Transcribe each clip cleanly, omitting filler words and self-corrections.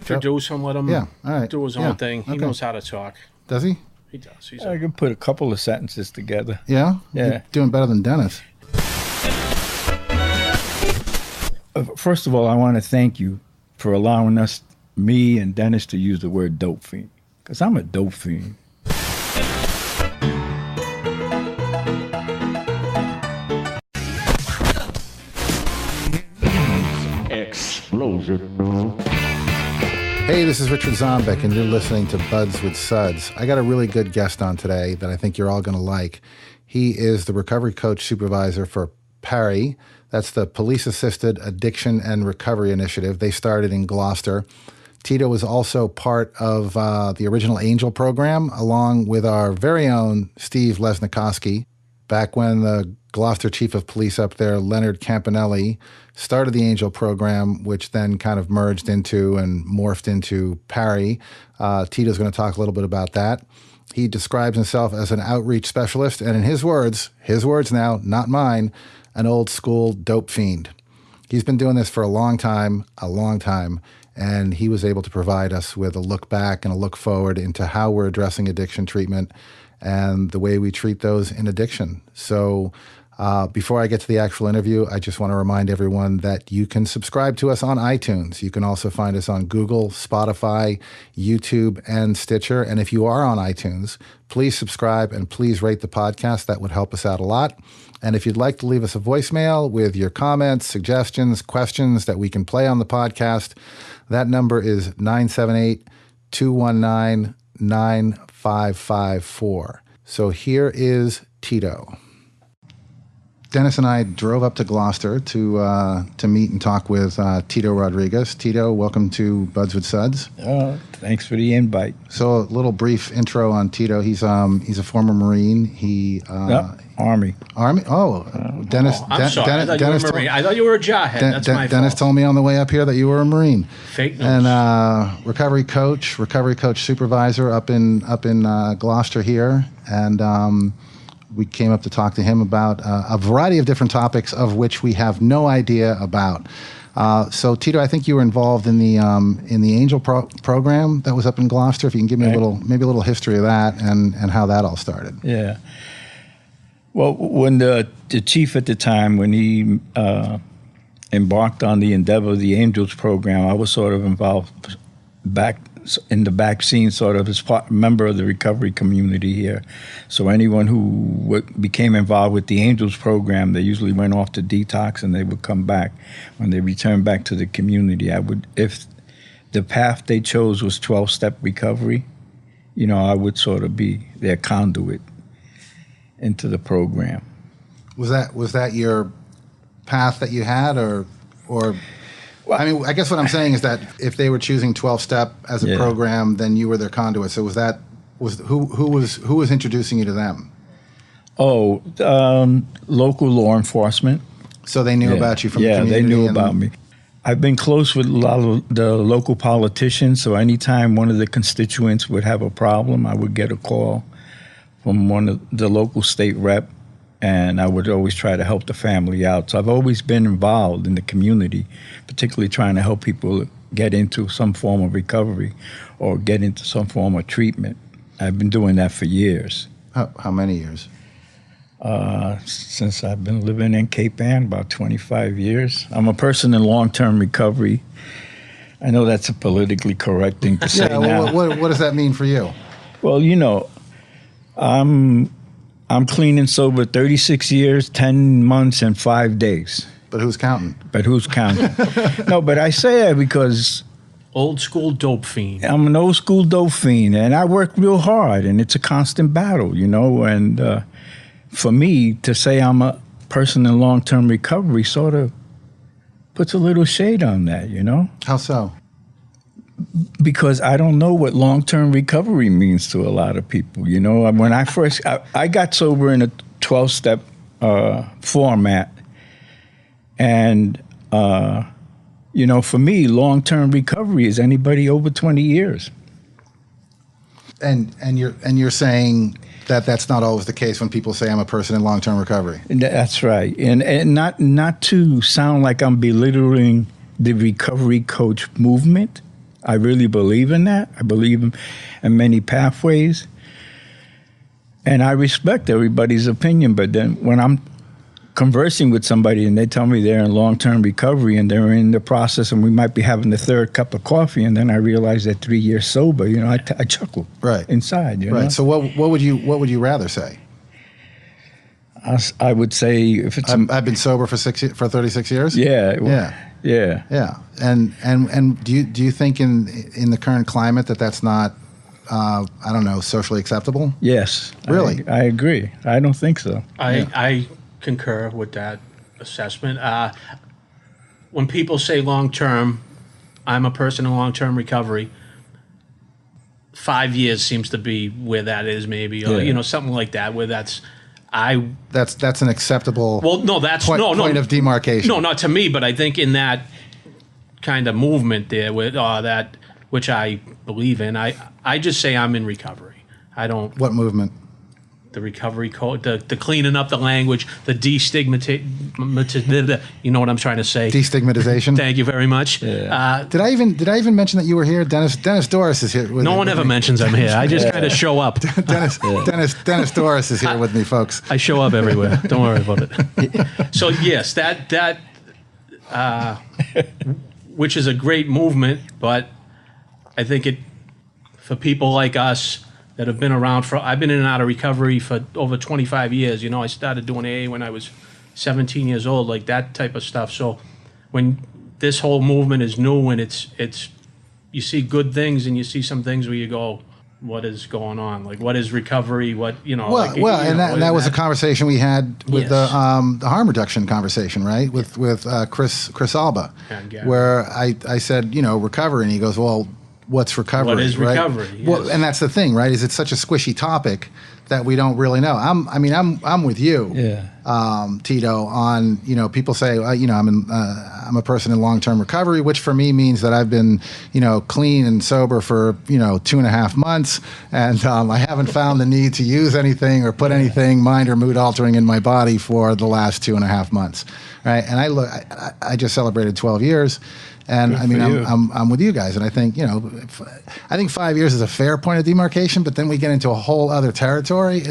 introduce him, let him do his own thing. He knows how to talk. Does he? He does. I can put a couple of sentences together. Yeah? Yeah. You're doing better than Dennis. First of all, I want to thank you for allowing me and Dennis to use the word dope fiend, because I'm a dope fiend. Explosion. Hey, this is Richard Zombeck, and you're listening to Buds with Suds. I got a really good guest on today that I think you're all going to like. He is the Recovery Coach Supervisor for P.A.A.R.I. That's the Police Assisted Addiction and Recovery Initiative. They started in Gloucester. Tito was also part of the original Angel program, along with our very own Steve Lesnikoski. Back when the Gloucester Chief of Police up there, Leonard Campanelli, started the Angel program, which then kind of merged into and morphed into P.A.A.R.I. Tito's going to talk a little bit about that. He describes himself as an outreach specialist, and in his words now, not mine, an old school dope fiend. He's been doing this for a long time, and he was able to provide us with a look back and a look forward into how we're addressing addiction treatment and the way we treat those in addiction. So before I get to the actual interview, I just want to remind everyone that you can subscribe to us on iTunes. You can also find us on Google, Spotify, YouTube, and Stitcher. And if you are on iTunes, please subscribe and please rate the podcast. That would help us out a lot. And if you'd like to leave us a voicemail with your comments, suggestions, questions that we can play on the podcast, that number is 978-219-9554. So here is Tito. Dennis and I drove up to Gloucester to meet and talk with Tito Rodriguez. Tito, welcome to Buds with Suds. Thanks for the invite. So a little brief intro on Tito. He's a former Marine. Army. Oh, Dennis. I'm sorry. I thought you were a Marine. I thought you were a jawhead. That's my fault. Dennis told me on the way up here that you were a Marine. Fake news. And recovery coach supervisor up in Gloucester here, and we came up to talk to him about a variety of different topics, of which we have no idea about. So Tito, I think you were involved in the Angel program that was up in Gloucester. If you can give me a little history of that and how that all started. Yeah. Well, when the chief at the time, when he embarked on the endeavor of the Angels program, I was sort of involved back in the back scene, sort of as member of the recovery community here. So anyone who became involved with the Angels program, they usually went off to detox and they would come back. When they returned back to the community, if the path they chose was 12-step recovery, I would sort of be their conduit into the program. Was that your path that you had, or? Well, I mean, I guess what I'm saying is that if they were choosing 12-step as a program, then you were their conduit. So who was introducing you to them? Oh, local law enforcement. So they knew about you from the community? Yeah, they knew about me. I've been close with a lot of the local politicians, so anytime one of the constituents would have a problem, I would get a call from one of the local state rep, and I would always try to help the family out. So I've always been involved in the community, particularly trying to help people get into some form of recovery or get into some form of treatment. I've been doing that for years. How many years? Since I've been living in P.A.A.R., about 25 years. I'm a person in long-term recovery. I know that's a politically correct thing to say now. What does that mean for you? Well, I'm clean and sober 36 years, 10 months, and 5 days. But who's counting? No, but I say that because... Old school dope fiend. I'm an old school dope fiend, and I work real hard, and it's a constant battle, and for me to say I'm a person in long-term recovery sort of puts a little shade on that, How so? Because I don't know what long-term recovery means to a lot of people. When I first, I got sober in a 12-step format. And, for me, long-term recovery is anybody over 20 years. And you're saying that that's not always the case when people say I'm a person in long-term recovery. That's right. And not to sound like I'm belittling the recovery coach movement. I really believe in that. I believe in many pathways. And I respect everybody's opinion. But then when I'm conversing with somebody and they tell me they're in long-term recovery and they're in the process and we might be having the third cup of coffee, and then I realize they're 3 years sober, I chuckle inside. You know? So what would you rather say? I would say if it's I've been sober for 36 years. Yeah. And do you think in the current climate that's not I don't know, socially acceptable? Yes. Really? I agree. I don't think so. I concur with that assessment. When people say long-term, I'm a person in long-term recovery, 5 years seems to be where that is, maybe, or something like that, where that's an acceptable point of demarcation. No, not to me, but I think in that kind of movement there with that, which I believe in, I just say I'm in recovery. I don't. What movement? The recovery code, the cleaning up the language, the you know what I'm trying to say? Destigmatization. Thank you very much. Yeah. Did I even mention that you were here? Dennis Doris is here. No one ever mentions I'm here. I just kind of show up. Dennis Doris is here with me, folks. I show up everywhere. Don't worry about it. So yes, that which is a great movement, but I think for people like us that have been around I've been in and out of recovery for over 25 years. I started doing AA when I was 17 years old, like that type of stuff. So when this whole movement is new and it's you see good things and you see some things where you go, what is going on? Like, what is recovery? What, and that was a conversation we had with the harm reduction conversation, right? With Chris Alba, where I said, recovery, and he goes, well, what's recovery? What is recovery? Right? Yes. Well, and that's the thing, right? Is it's such a squishy topic that we don't really know. I'm with you, Tito. On people say, I'm a person in long-term recovery, which for me means that I've been clean and sober for 2.5 months, and I haven't found the need to use anything or put anything mind or mood altering in my body for the last 2.5 months, right? And I just celebrated 12 years. And I'm with you guys, and I think I think 5 years is a fair point of demarcation. But then we get into a whole other territory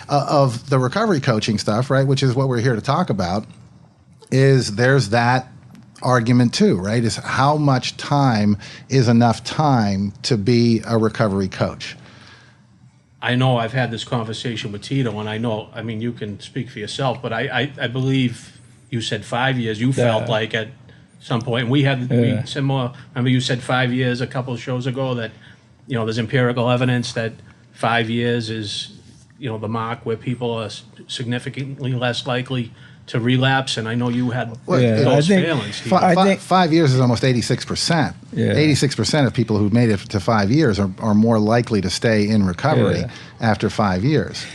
of the recovery coaching stuff, right? Which is what we're here to talk about. There's that argument too, right? Is how much time is enough time to be a recovery coach? I know I've had this conversation with Tito, and you can speak for yourself, but I believe you said 5 years. You felt like at some point, and we had similar. Remember, you said 5 years a couple of shows ago that there's empirical evidence that 5 years is the mark where people are significantly less likely to relapse. And I know you had those failings. I think 5 years is almost 86%. 86% of people who've made it to 5 years are more likely to stay in recovery after 5 years.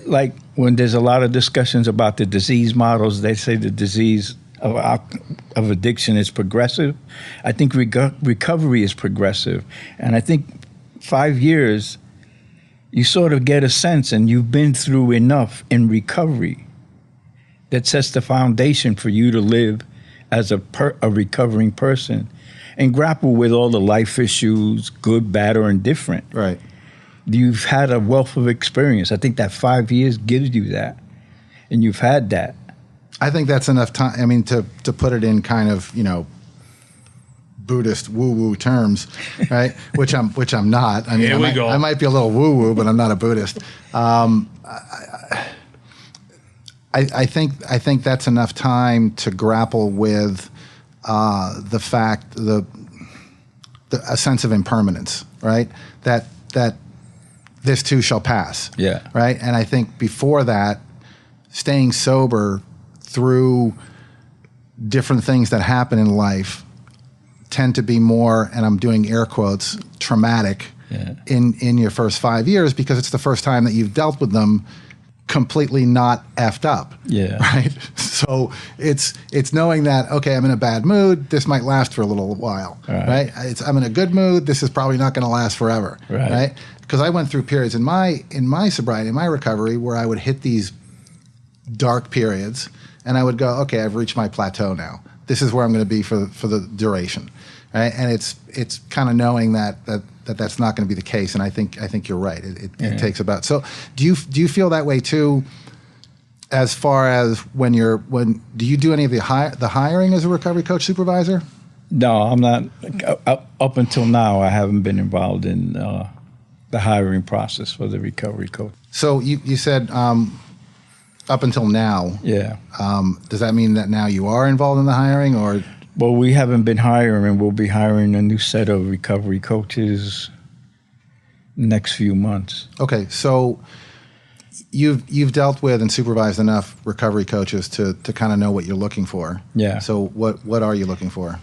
Like when there's a lot of discussions about the disease models, they say the disease of addiction is progressive. I think recovery is progressive. And I think 5 years, you sort of get a sense, and you've been through enough in recovery that sets the foundation for you to live as a recovering person and grapple with all the life issues, good, bad, or indifferent. Right. You've had a wealth of experience. I think that 5 years gives you that, and you've had that. I think that's enough time. To put it in kind of Buddhist woo-woo terms, right? which I'm not. I might be a little woo-woo, but I'm not a Buddhist. I think that's enough time to grapple with the fact a sense of impermanence, right? That this too shall pass. Yeah. Right. And I think before that, staying sober through different things that happen in life tend to be more, and I'm doing air quotes, traumatic in your first 5 years, because it's the first time that you've dealt with them completely not effed up. Yeah. Right. So it's knowing that, okay, I'm in a bad mood. This might last for a little while. Right. I'm in a good mood. This is probably not going to last forever. Right. Because I went through periods in my sobriety, in my recovery, where I would hit these dark periods, and I would go, okay, I've reached my plateau now. this is where I'm going to be for the duration, right? And it's kind of knowing that's not going to be the case. And I think you're right. It takes about. So do you feel that way too? As far as when do you do any of the hiring as a recovery coach supervisor? No, I'm not. Up until now, I haven't been involved in the hiring process for the recovery coach. So you said up until now. Yeah. Does that mean that now you are involved in the hiring, or? Well, we haven't been hiring. We'll be hiring a new set of recovery coaches next few months. Okay, so you've dealt with and supervised enough recovery coaches to kind of know what you're looking for. Yeah. So what are you looking for?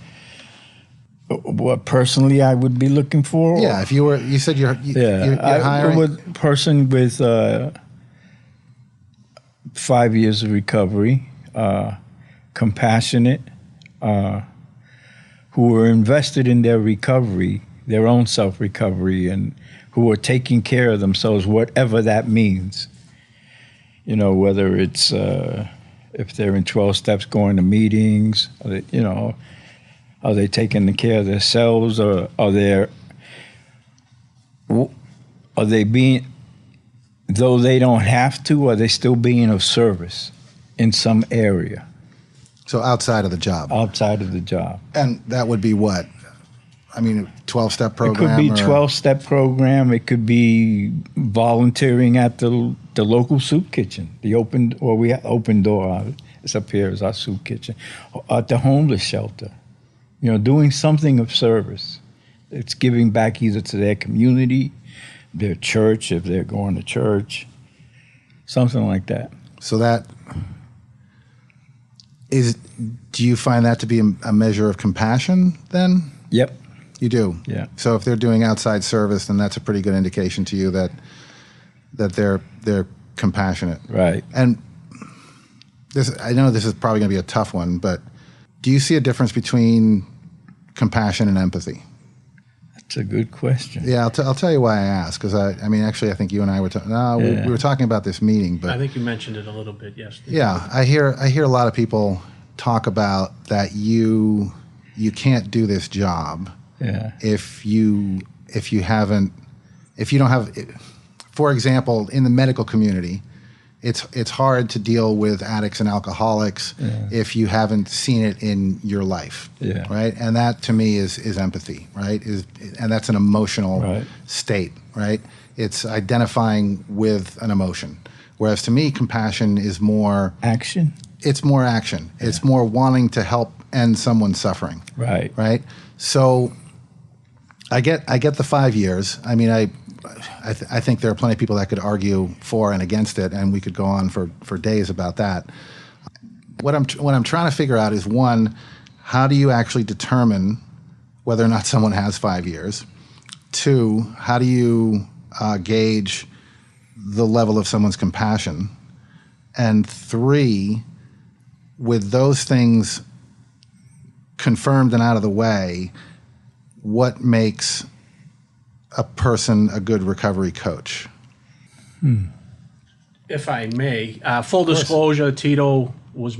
What personally I would be looking for? Yeah, if you said you're hiring a person with 5 years of recovery, compassionate, who are invested in their recovery, their own self-recovery, and who are taking care of themselves, whatever that means. You know, whether it's if they're in 12 steps, going to meetings, are they taking care of themselves, or are they being, though they don't have to, are they still being of service in some area? So outside of the job. Outside of the job. And that would be what? I mean, a 12-step program? It could be 12-step program. It could be volunteering at the local soup kitchen. We have open door. It's up here as our soup kitchen. At the homeless shelter. You know, doing something of service. It's giving back either to their community, their church, if they're going to church, something like that. So that is, do you find that to be a measure of compassion then? Yep. You do? Yeah. So if they're doing outside service, then that's a pretty good indication to you that they're compassionate. Right. And I know this is probably going to be a tough one, but do you see a difference between compassion and empathy? That's a good question. Yeah, I'll tell you why I asked, because I mean, actually, I think you and I were we were talking about this meeting, but I think you mentioned it a little bit, yes. Yeah, I hear a lot of people talk about that you can't do this job if you don't have, for example, in the medical community, it's hard to deal with addicts and alcoholics if you haven't seen it in your life, right? And that to me is empathy, right? And that's an emotional state, right? It's identifying with an emotion. Whereas to me, compassion is more action. It's more action. Yeah. It's more wanting to help end someone's suffering. Right. Right. So I get the 5 years. I mean, I think there are plenty of people that could argue for and against it, and we could go on for days about that. What I'm trying to figure out is, one, how do you actually determine whether or not someone has 5 years? Two, how do you gauge the level of someone's compassion? And three, with those things confirmed and out of the way, what makes a person a good recovery coach? If I may, full disclosure, Tito was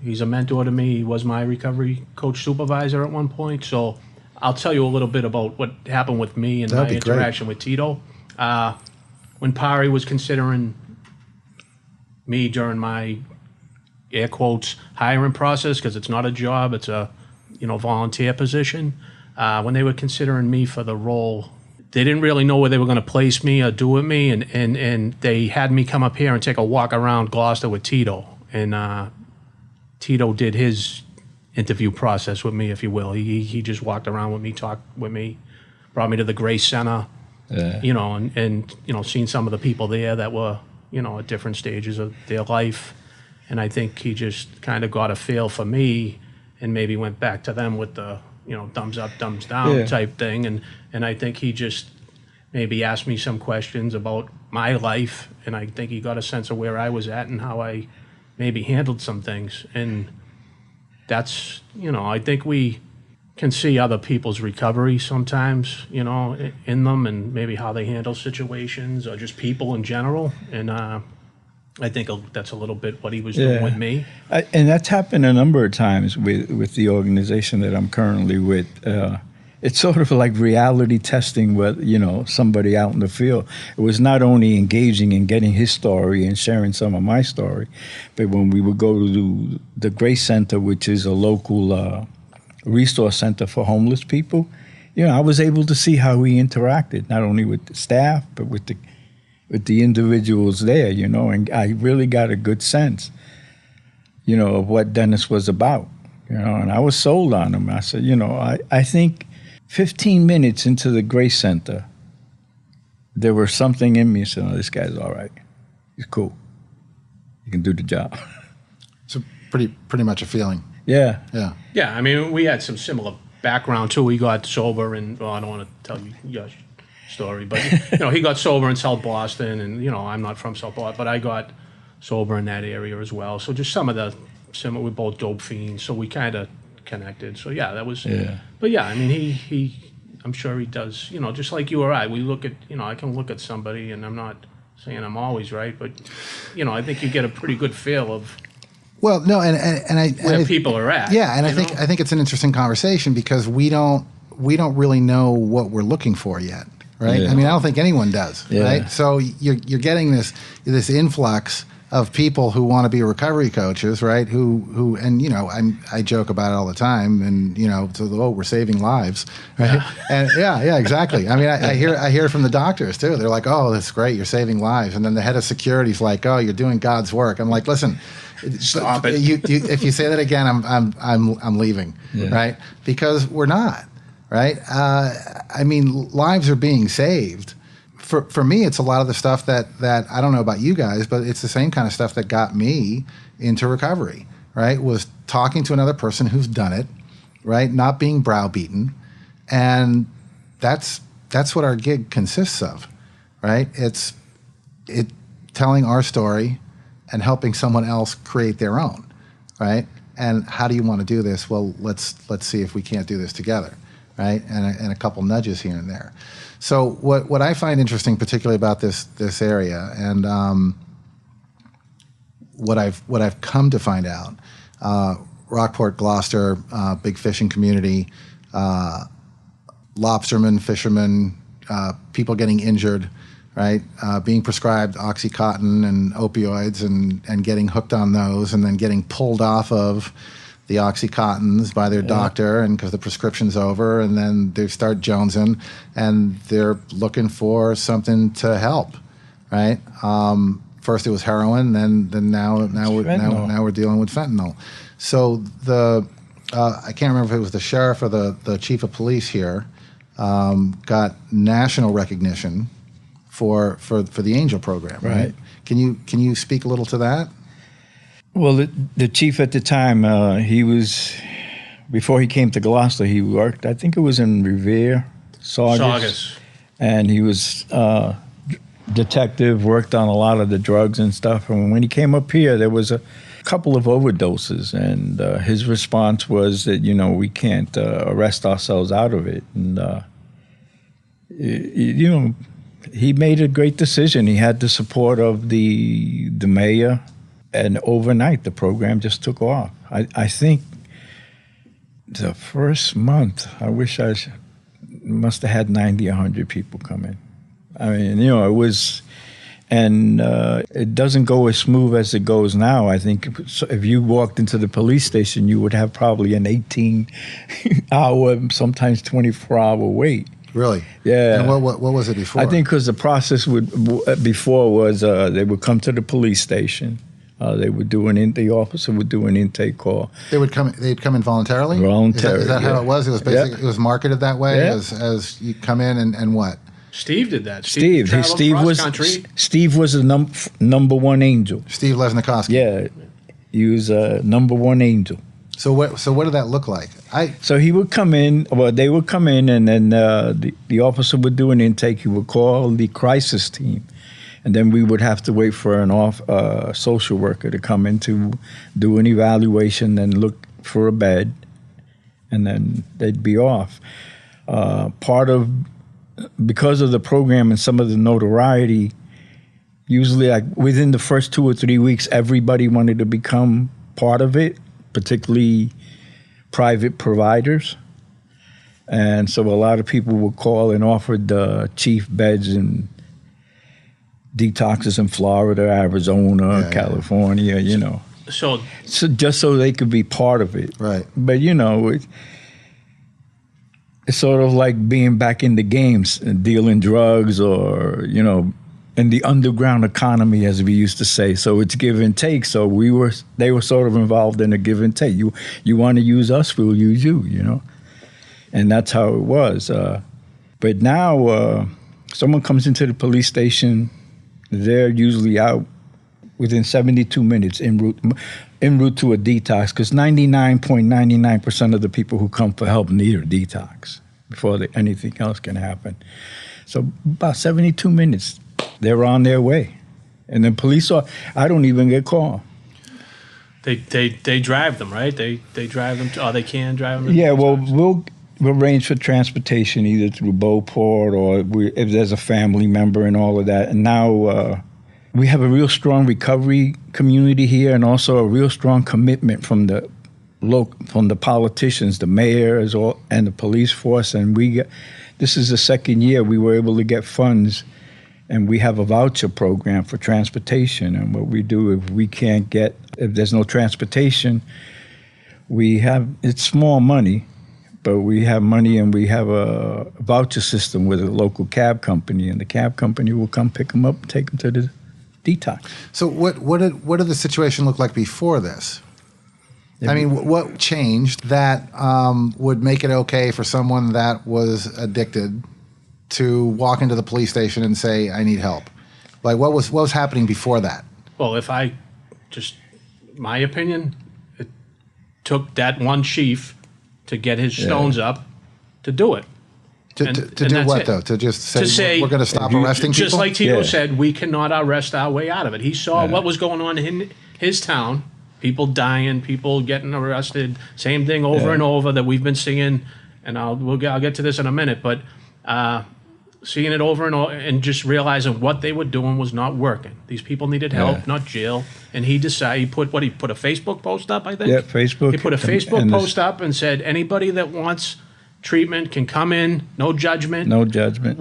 he's a mentor to me. He was my recovery coach supervisor at one point. So I'll tell you a little bit about what happened with me and my interaction with Tito. When P.A.A.R.I was considering me during my air quotes hiring process, because it's not a job, it's a volunteer position. When they were considering me for the role, they didn't really know where they were going to place me or do with me, and they had me come up here and take a walk around Gloucester with Tito. And Tito did his interview process with me, if you will. He just walked around with me, talked with me, brought me to the Grace Center, and seen some of the people there that were, at different stages of their life. And I think he just kind of got a feel for me and maybe went back to them with the, thumbs up, thumbs down type thing. And I think he just maybe asked me some questions about my life, and I think he got a sense of where I was at and how I maybe handled some things. And that's, I think we can see other people's recovery sometimes, in them, and maybe how they handle situations or just people in general. And I think that's a little bit what he was doing with me. And that's happened a number of times with the organization that I'm currently with. It's sort of like reality testing with, somebody out in the field. It was not only engaging in getting his story and sharing some of my story, but when we would go to the Grace Center, which is a local resource center for homeless people, I was able to see how he interacted, not only with the staff, but with the individuals there, and I really got a good sense, of what Dennis was about, and I was sold on him. I said, I think 15 minutes into the Grace Center, there was something in me saying, this guy's all right. He's cool. He can do the job. So pretty much a feeling. Yeah. Yeah. Yeah, I mean, we had some similar background, too. We got sober, and I don't want to tell you your story, but, he got sober in South Boston, and, I'm not from South Boston, but I got sober in that area as well. So just some of the similar, we're both dope fiends, so we kind of connected. So, yeah, that was, but, yeah, I mean, he I'm sure he does, just like you or I, we look at, I can look at somebody, and I'm not saying I'm always right, but, I think you get a pretty good feel of, well, no, and where people are at. Yeah, and I think it's an interesting conversation because we don't really know what we're looking for yet, right? Yeah. I mean, I don't think anyone does, right? So you're getting this influx of people who want to be recovery coaches, right? Who and I joke about it all the time, and we're saving lives, right? Yeah. And yeah, exactly. I mean, I hear it from the doctors too. They're like, "Oh, that's great, you're saving lives," and then the head of security's like, "Oh, you're doing God's work." I'm like, "Listen." Stop it. If you say that again, I'm leaving, right? Because we're not, right? I mean, lives are being saved. For me, it's a lot of the stuff that I don't know about you guys, but it's the same kind of stuff that got me into recovery, right? Was talking to another person who's done it, right? Not being browbeaten, and that's what our gig consists of, right? It's telling our story and helping someone else create their own, right? And how do you want to do this? Well, let's see if we can't do this together, right? And a couple nudges here and there. So what I find interesting, particularly about this area, and what I've come to find out, Rockport, Gloucester, big fishing community, lobstermen, fishermen, people getting injured, right? Being prescribed OxyContin and opioids and getting hooked on those, and then getting pulled off of the OxyContins by their doctor, and because the prescription's over, and then they start jonesing, and they're looking for something to help, right? First it was heroin, then now we're dealing with fentanyl. So I can't remember if it was the sheriff or the chief of police here got national recognition for the Angel program, right? Can you speak a little to that? Well, the chief at the time, before he came to Gloucester, he worked, I think it was in Revere, Saugus. And he was detective, worked on a lot of the drugs and stuff. And when he came up here, there was a couple of overdoses. And his response was that, we can't arrest ourselves out of it. And, he made a great decision. He had the support of the mayor. And overnight, the program just took off. I think the first month, I wish I must have had 90, 100 people come in. I mean, it was, and it doesn't go as smooth as it goes now. I think if you walked into the police station, you would have probably an 18-hour, sometimes 24-hour wait. Really? Yeah. And what was it before? I think because the process before was they would come to the police station. They would the officer would do an intake call. They'd come in voluntarily? Voluntarily. Is that how it was? It was basically, it was marketed that way as you come in and what? Steve did that. Steve was the number one angel. Steve Lesnikowski. Yeah. He was number one angel. So what did that look like? So he would come in, they would come in, and then the officer would do an intake. He would call the crisis team. And then we would have to wait for an social worker to come in to do an evaluation and look for a bed, and then they'd be off. Because of the program and some of the notoriety, usually like within the first 2 or 3 weeks, everybody wanted to become part of it, particularly private providers. And so a lot of people would call and offer the chief beds and detoxes in Florida, Arizona, California, you know. So just so they could be part of it. Right. But, you know, it's sort of like being back in the games, dealing drugs or, you know, in the underground economy, as we used to say. So it's give and take. So they were sort of involved in a give and take. You want to use us, we'll use you, you know. And that's how it was. But now someone comes into the police station, they're usually out within 72 minutes en route to a detox, because 99.99% of the people who come for help need a detox before anything else can happen. So about 72 minutes, they're on their way. And the police I don't even get called. They drive them, right? They drive them, they can drive them? Yeah, well, we'll arrange for transportation either through Beauport or if there's a family member and all of that. And now we have a real strong recovery community here, and also a real strong commitment from the politicians, the mayors, and the police force. And this is the second year we were able to get funds, and we have a voucher program for transportation. And what we do, if there's no transportation, it's small money, but we have money, and we have a voucher system with a local cab company, and the cab company will come pick them up and take them to the detox. So what did the situation look like before this? I mean, what changed that would make it okay for someone that was addicted to walk into the police station and say, I need help? Like, what was happening before that? Well, my opinion, it took that one chief to get his stones up to do it. To do what, though? To just say we're going to stop arresting people? Just like Tito said, we cannot arrest our way out of it. He saw what was going on in his town, people dying, people getting arrested, same thing over and over that we've been seeing, and I'll get to this in a minute, but seeing it over and over and just realizing what they were doing was not working. These people needed help, not jail. And he decided, he put a Facebook post up, I think? Yeah, Facebook. He put a Facebook post up and said, anybody that wants treatment can come in, no judgment. No judgment.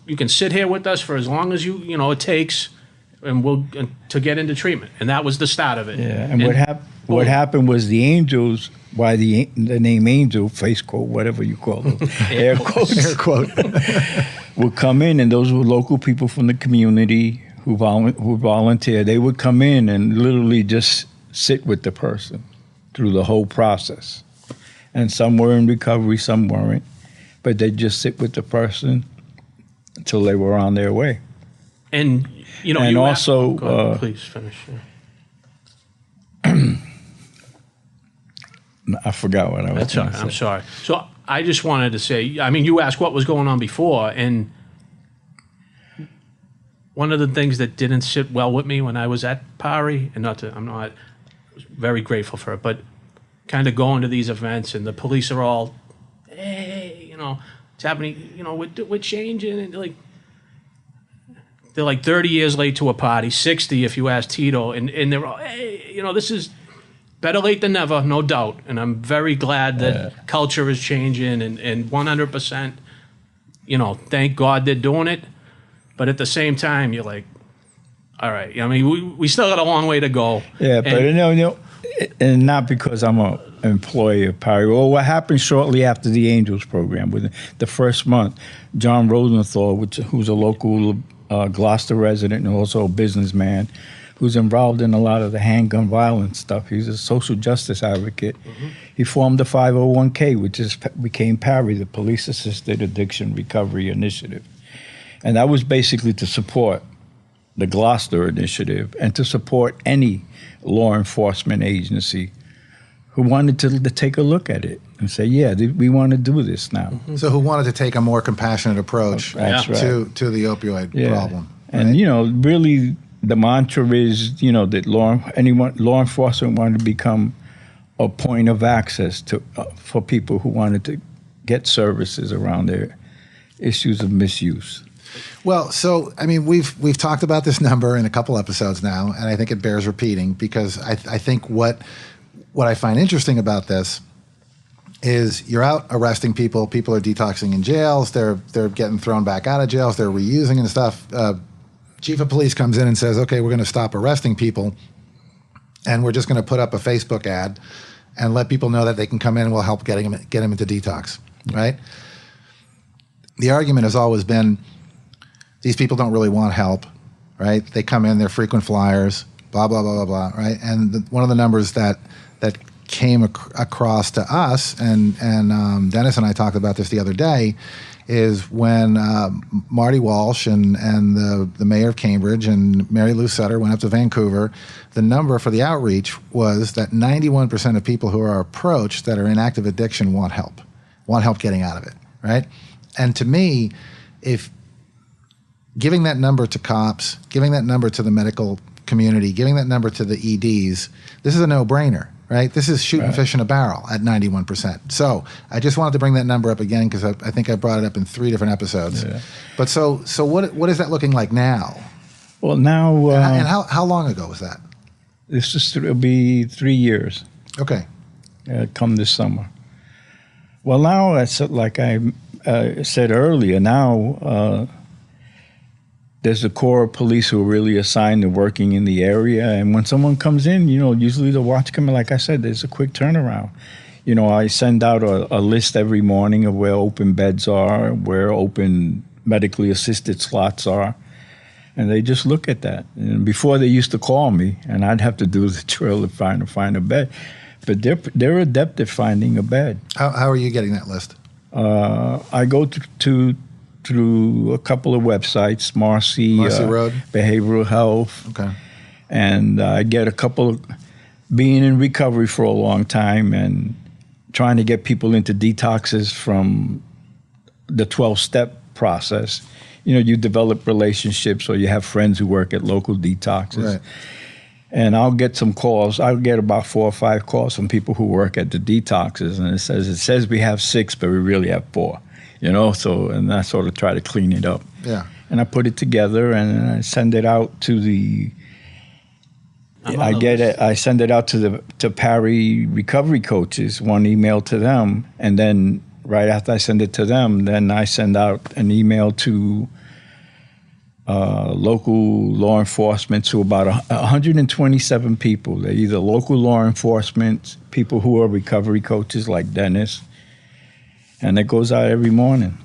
You can sit here with us for as long as it takes, and to get into treatment. And that was the start of it. Yeah, and what happened was the Angels, why the name Angel, face quote, whatever you call them, air quote, would come in, and those were local people from the community who volunteer. They would come in and literally just sit with the person through the whole process. And some were in recovery, some weren't, but they'd just sit with the person until they were on their way. And and also, go ahead, please finish. I forgot what I was going to say. I'm sorry. So I just wanted to say, I mean, you asked what was going on before, and one of the things that didn't sit well with me when I was at P.A.A.R.I, and I'm not very grateful for it, but kind of going to these events, and the police are all, hey, it's happening, we're changing, and they're like 30 years late to a party, 60 if you ask Tito, and they're all, hey, this is better late than never, no doubt. And I'm very glad that culture is changing, and 100%, thank God they're doing it. But at the same time, you're like, all right, I mean, we still got a long way to go. Yeah, but and not because I'm an employee of P.A.A.R.I. Well, what happened shortly after the Angels program, within the first month, John Rosenthal, who's a local Gloucester resident and also a businessman, who's involved in a lot of the handgun violence stuff. He's a social justice advocate. Mm-hmm. He formed the 501k, which became P.A.A.R.I, the Police Assisted Addiction Recovery Initiative. And that was basically to support the Gloucester initiative and to support any law enforcement agency who wanted to take a look at it and say, yeah, we want to do this now. Mm-hmm. So who wanted to take a more compassionate approach to the opioid problem. Right? And, really the mantra is, that law enforcement wanted to become a point of access for people who wanted to get services around their issues of misuse. Well, so I mean, we've talked about this number in a couple episodes now, and I think it bears repeating because I think what I find interesting about this is you're out arresting people. People are detoxing in jails. They're getting thrown back out of jails. They're reusing and stuff. Chief of police comes in and says, "Okay, we're going to stop arresting people, and we're just going to put up a Facebook ad and let people know that they can come in and we'll help get them into detox." Right? The argument has always been, these people don't really want help, right? They come in, they're frequent flyers, blah, blah, blah, blah, blah, right? And one of the numbers that came across to us, and Dennis and I talked about this the other day, is when Marty Walsh and the mayor of Cambridge and Mary Lou Sutter went up to Vancouver, the number for the outreach was that 91% of people who are approached that are in active addiction want help getting out of it, right? And to me, if giving that number to cops, giving that number to the medical community, giving that number to the EDs, this is a no-brainer, right? This is shooting fish in a barrel at 91%. So I just wanted to bring that number up again because I think I brought it up in 3 different episodes. Yeah. But so what is that looking like now? Well, now... and how long ago was that? It'll be 3 years. Okay. Come this summer. Well, now, like I said earlier, now there's a corps of police who are really assigned to working in the area. And when someone comes in, usually the watch come in, like I said, there's a quick turnaround. I send out a list every morning of where open beds are, where open medically assisted slots are. And they just look at that. And before they used to call me, and I'd have to do the drill to find a bed. But they're adept at finding a bed. How are you getting that list? I go through a couple of websites, Marcy Road, Behavioral Health. Okay. And I get a couple of, being in recovery for a long time and trying to get people into detoxes from the 12-step process. You develop relationships or you have friends who work at local detoxes. Right. And I'll get some calls. I'll get about 4 or 5 calls from people who work at the detoxes, and it says we have 6, but we really have 4. So, and I sort of try to clean it up. Yeah. And I put it together and I send it out to the. I send it out to P.A.A.R.I recovery coaches. One email to them, and then right after I send it to them, then I send out an email to local law enforcement, to about 127 people. They're either local law enforcement, people who are recovery coaches like Dennis, and it goes out every morning.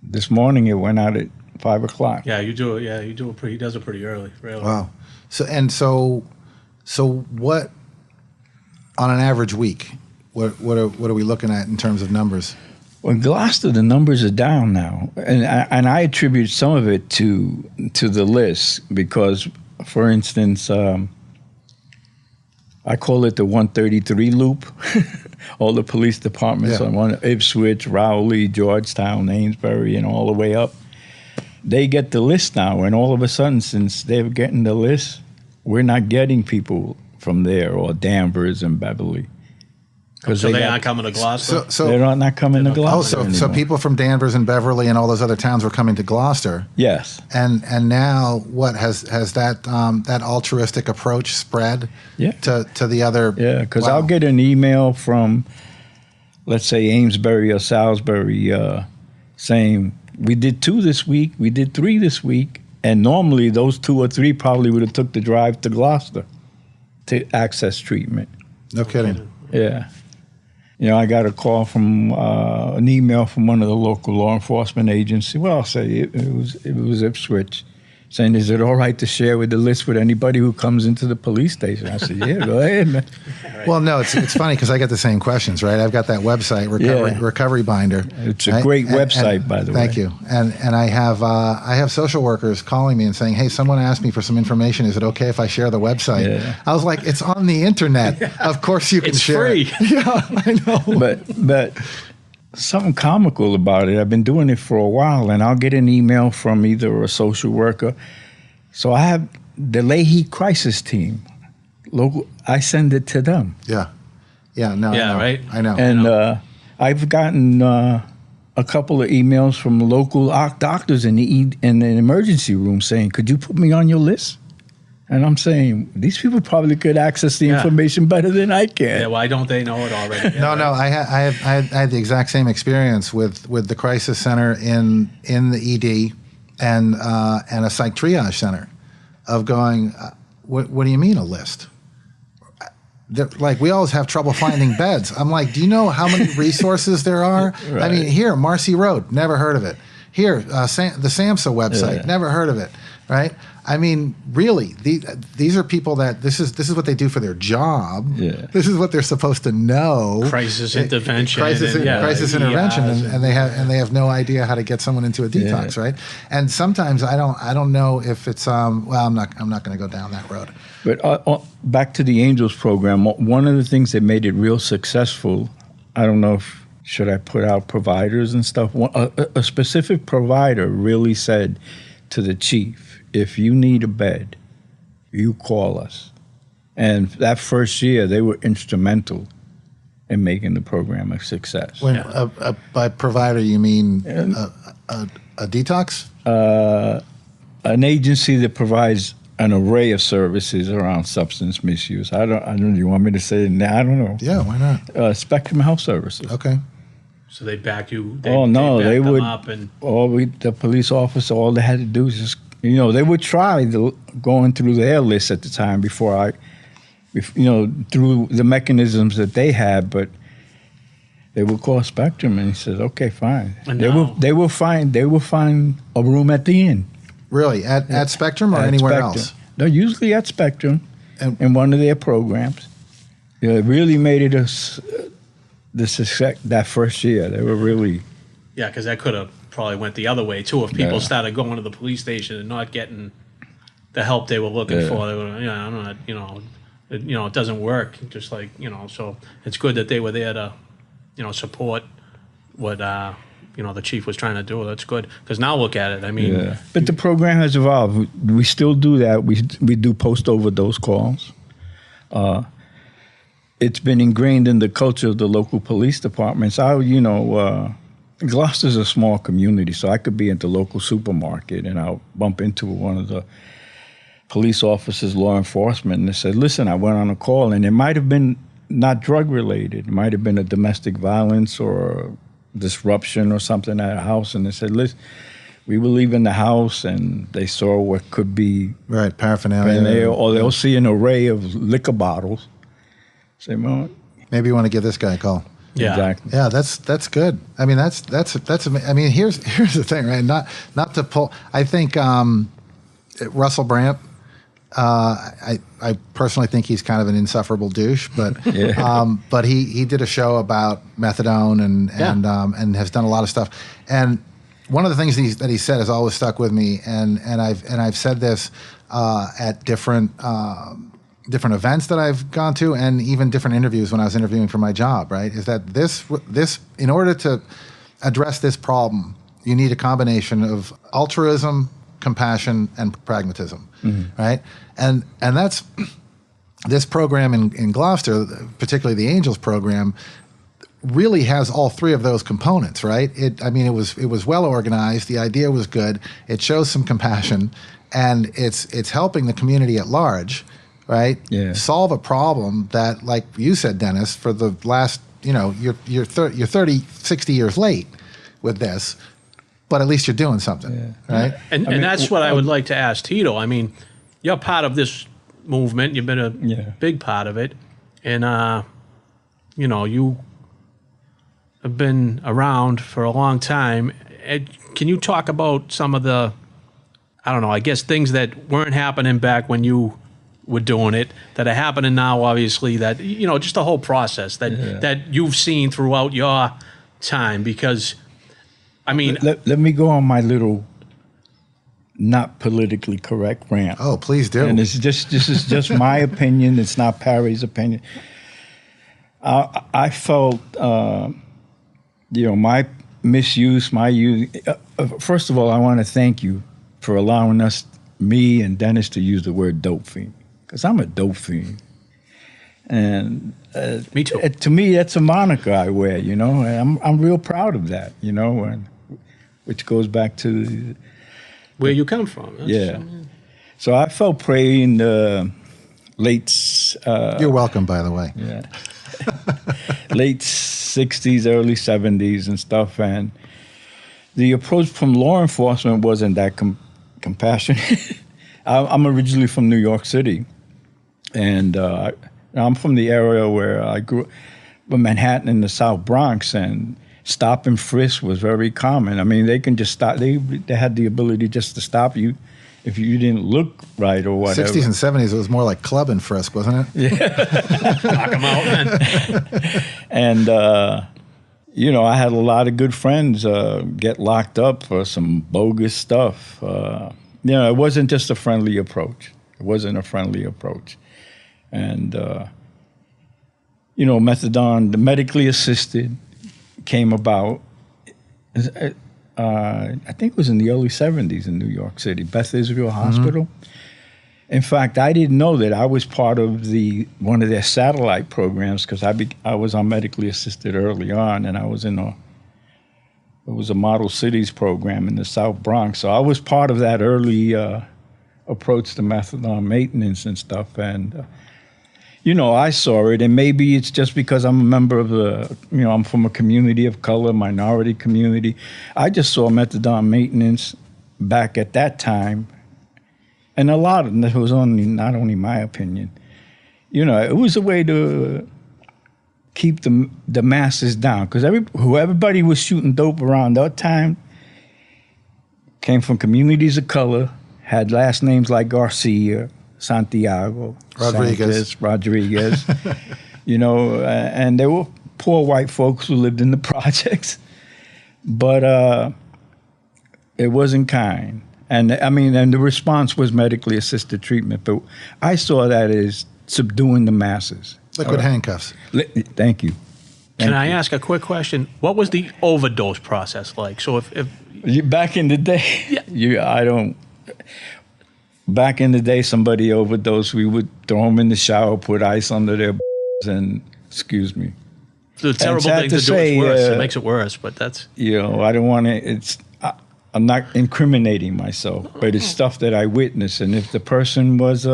This morning it went out at 5 o'clock. Yeah, you do it. Yeah, you do it. He does it pretty early. Really. Wow. So what on an average week? What are we looking at in terms of numbers? Well, in Gloucester, the numbers are down now, and I attribute some of it to the list because, for instance, I call it the 133 loop. All the police departments on Ipswich, Rowley, Georgetown, Amesbury, and all the way up. They get the list now, and all of a sudden, since they're getting the list, we're not getting people from there or Danvers and Beverly. So they're not coming to Gloucester? So they're not coming to Gloucester anymore. So people from Danvers and Beverly and all those other towns were coming to Gloucester. Yes. And now what has that altruistic approach spread to the other? Yeah, because I'll get an email from, let's say, Amesbury or Salisbury saying, we did 2 this week, we did 3 this week, and normally those 2 or 3 probably would have took the drive to Gloucester to access treatment. No kidding. Yeah. I got a call from an email from one of the local law enforcement agencies. Well, I'll say it was Ipswich, saying, "Is it all right to share with the list with anybody who comes into the police station?" I said, "Yeah, go ahead, man." Well, no, it's funny because I get the same questions, right? I've got that website, Recovery Binder. It's a great website, by the way. Thank you. And I have social workers calling me and saying, "Hey, someone asked me for some information. Is it okay if I share the website?" Yeah. I was like, "It's on the internet. Of course you can share it." It's free. Yeah, I know. But something comical about it. I've been doing it for a while, and I'll get an email from either a social worker. So I have the Leahy Crisis Team. Local, I send it to them. Yeah. Yeah, no. Yeah, right? I know. And I've gotten a couple of emails from local doctors in the emergency room saying, "Could you put me on your list?" And I'm saying, these people probably could access the information better than I can. Yeah, why don't they know it already? Yeah, No, I had the exact same experience with the crisis center in the ED and a psych triage center, of going, what do you mean a list? Like, we always have trouble finding beds. I'm like, do you know how many resources there are? Right. I mean, here, Marcy Road, never heard of it. Here, the SAMHSA website, never heard of it, right? I mean, really, these are people that this is what they do for their job. Yeah. This is what they're supposed to know. Crisis intervention. Crisis intervention, and they have no idea how to get someone into a detox, right? And sometimes I don't know if it's well, I'm not going to go down that road. But back to the Angels program, one of the things that made it real successful, I don't know if should I put out providers and stuff. A specific provider really said to the chief, "If you need a bed, you call us." And that first year, they were instrumental in making the program a success. When by provider, you mean a detox? An agency that provides an array of services around substance misuse. I don't. You want me to say it now? I don't know. Yeah, why not? Spectrum Health Services. Okay. So they back you. They would. Up and the police officer, all they had to do is just, they would try going through their list at the time before through the mechanisms that they had, but they would call Spectrum, and he says, "Okay, fine." And they will find a room at the inn. Really, at Spectrum or anywhere else? No, usually at Spectrum, in one of their programs. It really made it the success that first year. They were really... Yeah, because that could have probably went the other way, too. If people started going to the police station and not getting the help they were looking for, they would, I'm not, it doesn't work. Just like, so it's good that they were there to, support what, the chief was trying to do. That's good. Because now look at it. I mean... Yeah. But the program has evolved. We still do that. We do post-overdose calls. It's been ingrained in the culture of the local police departments. Gloucester's a small community, so I could be at the local supermarket and I'll bump into one of the police officers, law enforcement, and they said, "Listen, I went on a call," and it might have been not drug-related. It might have been a domestic violence or disruption or something at a house, and they said, "Listen, we were leaving the house," and they saw what could be paraphernalia, or they'll see an array of liquor bottles. Say, "Well, maybe you want to give this guy a call." Yeah, exactly. Yeah, that's good. I mean, that's. I mean, here's the thing, right? Not to pull. I think Russell Brand. I personally think he's kind of an insufferable douche, but but he did a show about methadone and has done a lot of stuff. And one of the things that he said has always stuck with me, and I've said this at different events that I've gone to, and even different interviews when I was interviewing for my job. Right, is that this in order to address this problem, you need a combination of altruism, compassion, and pragmatism. Mm-hmm. Right, and that's this program in Gloucester, particularly the Angels program, really has all three of those components, right? It was well organized. The idea was good. It shows some compassion, and it's helping the community at large, right? Yeah. Solve a problem that, like you said, Dennis, for the last, you're 30, 60 years late with this, but at least you're doing something, right? And that's what I would like to ask Tito. I mean, you're part of this movement. You've been a big part of it, and you have been around for a long time. Can you talk about some of the, I guess things that weren't happening back when you were doing it that are happening now? Obviously, that just the whole process that you've seen throughout your time. Because, I mean, let me go on my little not politically correct rant. Oh, please do. And this is just my opinion. It's not P.A.A.R.I's opinion. I felt, my misuse, my use. First of all, I want to thank you for allowing me and Dennis to use the word dope fiend, because I'm a dope fiend. And Me too. To me, that's a moniker I wear, you know, and I'm real proud of that, you know, and which goes back to Where you come from. Yeah. So I felt P.A.A.R.I in the late. You're welcome, by the way. Yeah. Late 60s, early 70s and stuff. And the approach from law enforcement wasn't that compassionate. I'm originally from New York City. And I'm from the area where I grew up, Manhattan in the South Bronx, and stop and frisk was very common. I mean, they can just stop. They had the ability just to stop you if you didn't look right or whatever. 60s and 70s, it was more like club and frisk, wasn't it? Yeah. Knock 'em out, man. And, you know, I had a lot of good friends get locked up for some bogus stuff. You know, it wasn't just a friendly approach. It wasn't a friendly approach. And, you know, methadone, the medically assisted, came about. I think it was in the early 70s in New York City, Beth Israel Hospital. Mm-hmm. In fact, I didn't know that I was part of one of their satellite programs because I was on medically assisted early on, and it was a Model Cities program in the South Bronx. So I was part of that early approach to methadone maintenance and stuff. And you know, I saw it, and maybe it's just because I'm a member of I'm from a community of color, minority community. I just saw methadone maintenance back at that time, and a lot of it was not only my opinion. You know, it was a way to keep the masses down, because everybody was shooting dope around that time came from communities of color, had last names like Garcia, Santiago, Rodriguez, you know, and they were poor white folks who lived in the projects, but it wasn't kind. And I mean, and the response was medically assisted treatment, but I saw that as subduing the masses. Liquid handcuffs. Thank you. Can I ask a quick question? What was the overdose process like? So if back in the day, back in the day, somebody overdosed, we would throw them in the shower, put ice under their and, excuse me. It's a terrible thing to do. It's worse. It makes it worse, but that's... You know, I don't want to... I'm not incriminating myself, but it's stuff that I witnessed. And if the person was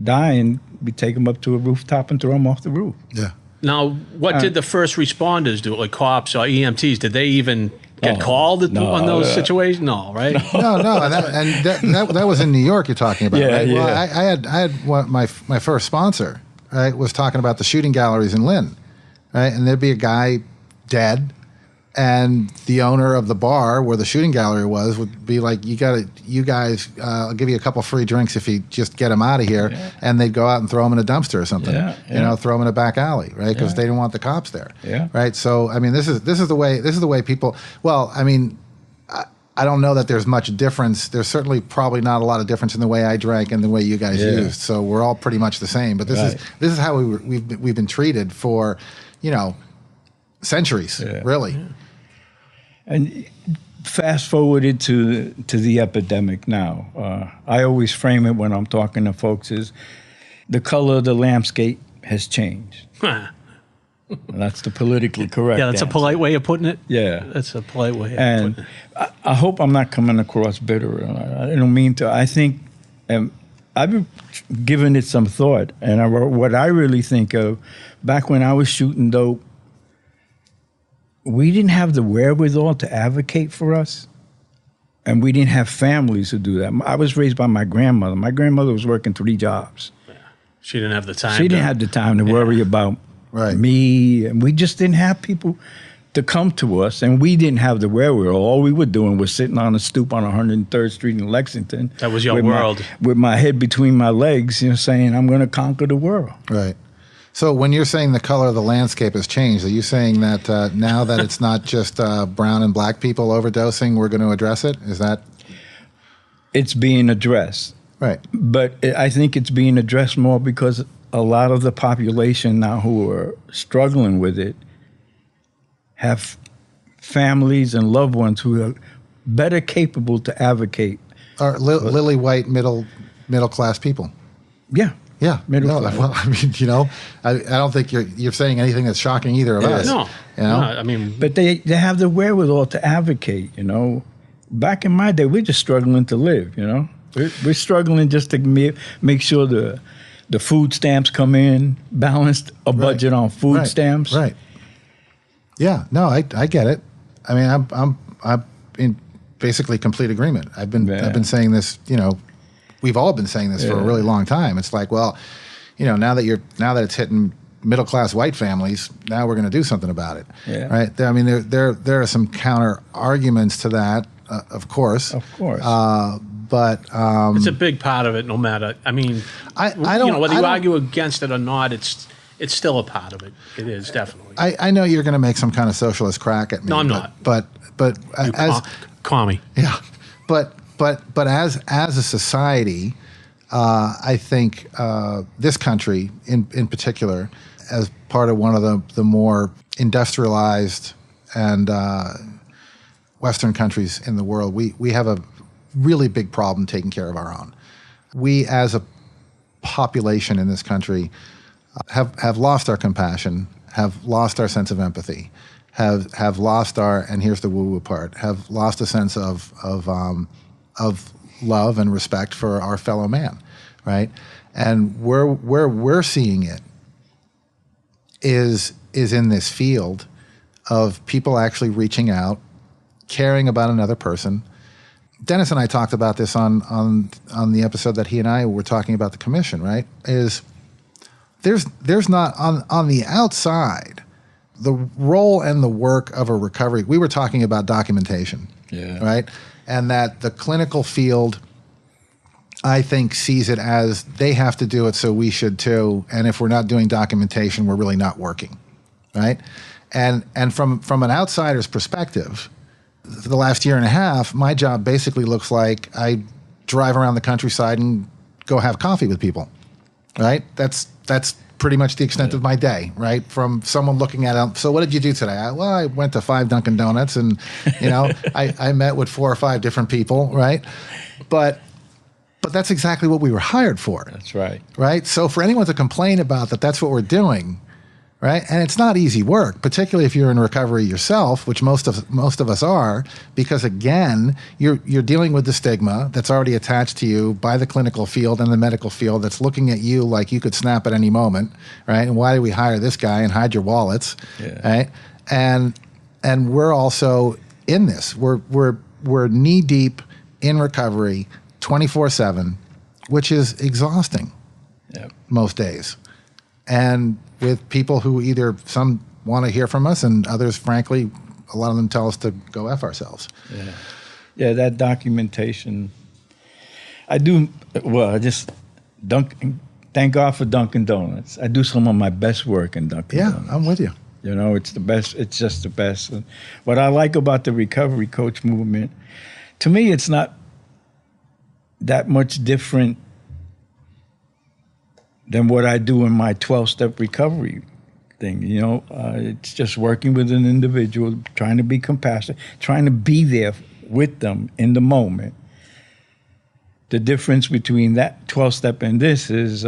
dying, we take them up to a rooftop and throw them off the roof. Yeah. Now, what did the first responders do, like cops or EMTs? Did they even get called on those situations? No, right? No. That was in New York you're talking about, right? Yeah. Well, I had my first sponsor, right, was talking about the shooting galleries in Lynn, right? And there'd be a guy dead, and the owner of the bar where the shooting gallery was would be like, you guys, I'll give you a couple free drinks if you just get him out of here. Yeah. And they'd go out and throw him in a dumpster or something, you know, throw him in a back alley, right? Because they didn't want the cops there, right? So, I mean, this is the way people, well, I mean, I don't know that there's much difference. There's certainly probably not a lot of difference in the way I drank and the way you guys used. So we're all pretty much the same, but this is how we've been treated for, you know, centuries, really. Yeah. And fast forwarded to the epidemic now. I always frame it when I'm talking to folks is the color of the landscape has changed. That's the politically correct that's answer. A polite way of putting it. Yeah. That's a polite way of putting it. And I hope I'm not coming across bitter. I don't mean to. I think I've given it some thought. And what I really think of, back when I was shooting dope, we didn't have the wherewithal to advocate for us, and we didn't have families to do that. I was raised by my grandmother. My grandmother was working 3 jobs. Yeah. She didn't have the time. She didn't have the time to worry about me, and we just didn't have people to come to us, and we didn't have the wherewithal. All we were doing was sitting on a stoop on 103rd Street in Lexington. That was your world. With my head between my legs, you know, saying, I'm going to conquer the world. Right. So when you're saying the color of the landscape has changed, are you saying that now that it's not just brown and black people overdosing, we're going to address it? Is that? It's being addressed. Right. But I think it's being addressed more because a lot of the population now who are struggling with it have families and loved ones who are better capable to advocate. Are lily white middle class people. Yeah. Yeah. Middle No, class. well, I mean, I don't think you're saying anything that's shocking either of us. No, You know? no, I mean, But they have the wherewithal to advocate, Back in my day, we're just struggling to live, We're struggling just to make sure the food stamps come in, balanced a budget on food stamps. Right. Yeah. No, I get it. I mean, I'm in basically complete agreement. I've been saying this, we've all been saying this for a really long time. It's like, well, now that it's hitting middle class white families, now we're going to do something about it. Yeah. Right. I mean, there are some counter arguments to that, of course. Of course. But it's a big part of it. No matter, I mean, I don't whether I you don't- argue against it or not, it's still a part of it. It is definitely. I know you're going to make some kind of socialist crack at me. No, I'm not. But You as call me. yeah, but as a society, I think this country in particular, as part of one of the more industrialized and Western countries in the world, we have a really big problem taking care of our own. We, as a population in this country, have lost our compassion, have lost our sense of empathy, have lost our, and here's the woo-woo part, have lost a sense of love and respect for our fellow man, right? And where we're seeing it is in this field of people actually reaching out, caring about another person. Dennis and I talked about this on the episode that he and I were talking about the commission, right? Is there's not on the outside the role and the work of a recovery. We were talking about documentation, right? And that the clinical field, I think, sees it as they have to do it, so we should too. And if we're not doing documentation, we're really not working, right? And from an outsider's perspective, for the last year and a half, my job basically looks like I drive around the countryside and go have coffee with people, right? That's pretty much the extent of my day, right? From someone looking at it, so what did you do today? I went to 5 Dunkin' Donuts and, I met with 4 or 5 different people, right? But that's exactly what we were hired for. That's right. Right? So for anyone to complain about that's what we're doing, right? And it's not easy work, particularly if you're in recovery yourself, which most of us are, because again, you're dealing with the stigma that's already attached to you by the clinical field and the medical field that's looking at you like you could snap at any moment, right? And why did we hire this guy and hide your wallets, right? And we're also in this. We're knee deep in recovery 24/7, which is exhausting most days. And with people who either some want to hear from us and others, frankly, a lot of them tell us to go F ourselves. Yeah, that documentation. I do, well, thank God for Dunkin' Donuts. I do some of my best work in Dunkin' Donuts. Yeah, I'm with you. It's the best. It's just the best. And what I like about the recovery coach movement, to me, it's not that much different than what I do in my 12-step recovery thing. It's just working with an individual, trying to be compassionate, trying to be there with them in the moment. The difference between that 12-step and this is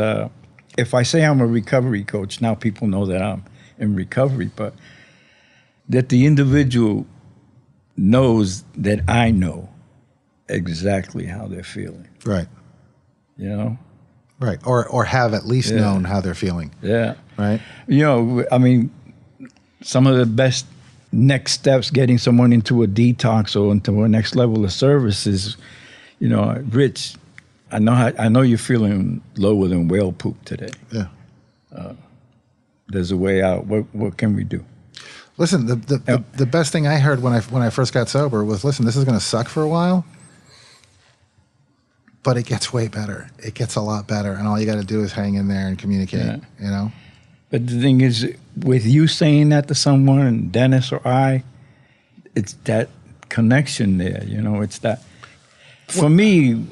if I say I'm a recovery coach, now people know that I'm in recovery, but that the individual knows that I know exactly how they're feeling. Right. Right. Or have at least known how they're feeling. Yeah. Right. I mean, some of the best next steps getting someone into a detox or into a next level of service is, Rich, I know you're feeling lower than whale poop today. Yeah. There's a way out. What can we do? Listen, the best thing I heard when I first got sober was, listen, this is going to suck for a while, but it gets way better. It gets a lot better, and all you got to do is hang in there and communicate. But the thing is, with you saying that to someone, Dennis or I, it's that connection there. It's that. For me,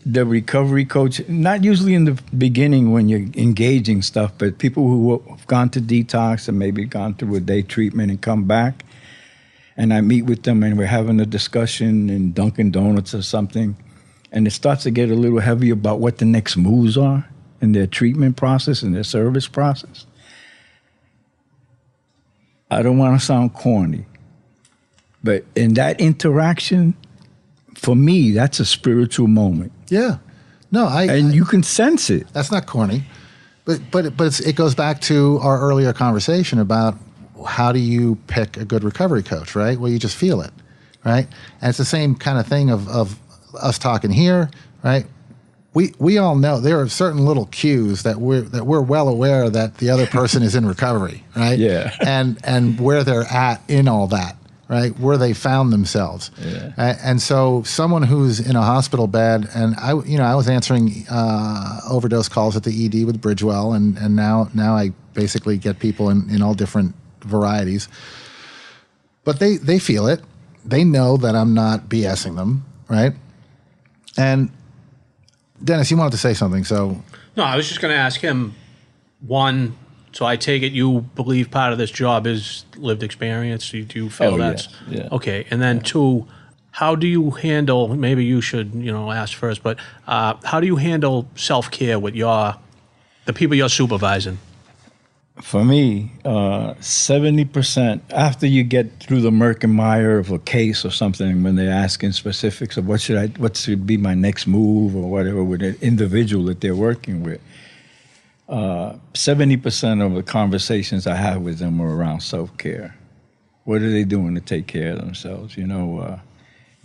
the recovery coach, not usually in the beginning when you're engaging stuff, but people who have gone to detox and maybe gone through a day treatment and come back, and I meet with them and we're having a discussion in Dunkin' Donuts or something, and it starts to get a little heavy about what the next moves are. in their treatment process, in their service process. I don't want to sound corny, but in that interaction, for me, that's a spiritual moment. Yeah. No, you can sense it. That's not corny, but it goes back to our earlier conversation about how do you pick a good recovery coach, right? Well, you just feel it, right? And it's the same kind of thing of us talking here, right? We all know there are certain little cues that we're well aware that the other person is in recovery, right? Yeah. And where they're at in all that, right? Where they found themselves. Yeah. And so someone who's in a hospital bed, and I was answering overdose calls at the ED with Bridgewell, and now I basically get people in all different varieties. But they feel it. They know that I'm not BSing them, right? And Dennis, you wanted to say something, so. No, I was just going to ask him, one, so I take it you believe part of this job is lived experience? Do you feel that's? Yeah. Okay, and then two, how do you handle, maybe you should, ask first, but how do you handle self-care with the people you're supervising? For me, 70%, after you get through the murk and mire of a case or something, when they're asking specifics of what should be my next move or whatever with an individual that they're working with, 70% of the conversations I have with them are around self-care. What are they doing to take care of themselves? You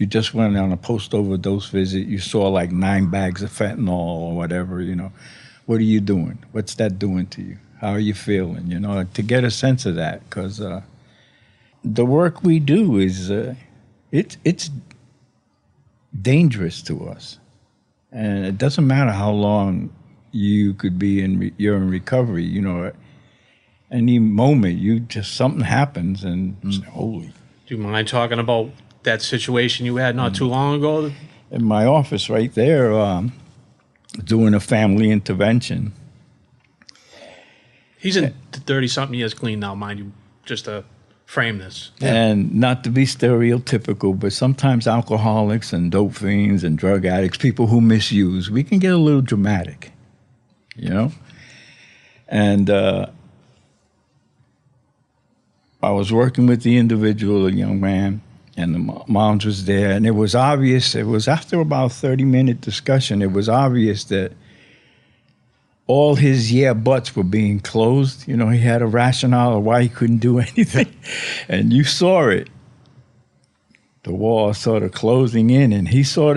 just went on a post-overdose visit. You saw like 9 bags of fentanyl or whatever, What are you doing? What's that doing to you? How are you feeling? To get a sense of that, because the work we do is it's dangerous to us, and it doesn't matter how long you could be you're in recovery. Any moment something happens, and holy. Do you mind talking about that situation you had not too long ago? In my office, right there, doing a family intervention. He's in 30-something years clean now, mind you, just to frame this. Yeah. And not to be stereotypical, but sometimes alcoholics and dope fiends and drug addicts, people who misuse, we can get a little dramatic, And I was working with the individual, a young man, and the moms was there, and it was obvious, it was after about 30-minute discussion, it was obvious that all his buts were being closed. He had a rationale of why he couldn't do anything. And you saw it. The wall sort of closing in, and I saw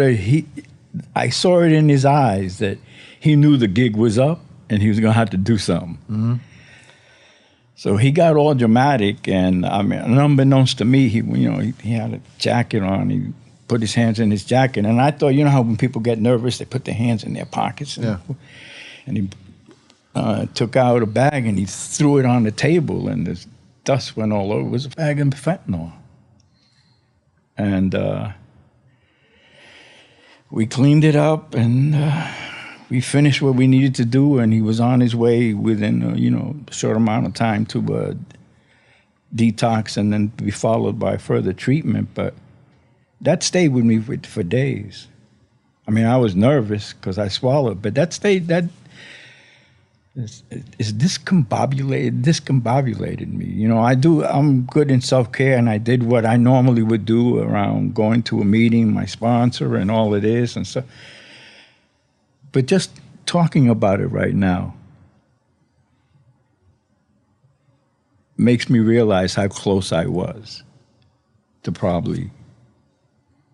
it in his eyes that he knew the gig was up and he was going to have to do something. Mm-hmm. So he got all dramatic, and unbeknownst to me, he had a jacket on. He put his hands in his jacket, and I thought, how when people get nervous, they put their hands in their pockets. And he took out a bag and he threw it on the table, and the dust went all over. It was a bag of fentanyl. And we cleaned it up, and we finished what we needed to do, and he was on his way within a short amount of time to detox and then be followed by further treatment. But that stayed with me for days. I was nervous because I swallowed, but that is discombobulated me. I'm good in self-care, and I did what I normally would do around going to a meeting, my sponsor and all it is and stuff. But just talking about it right now makes me realize how close I was to probably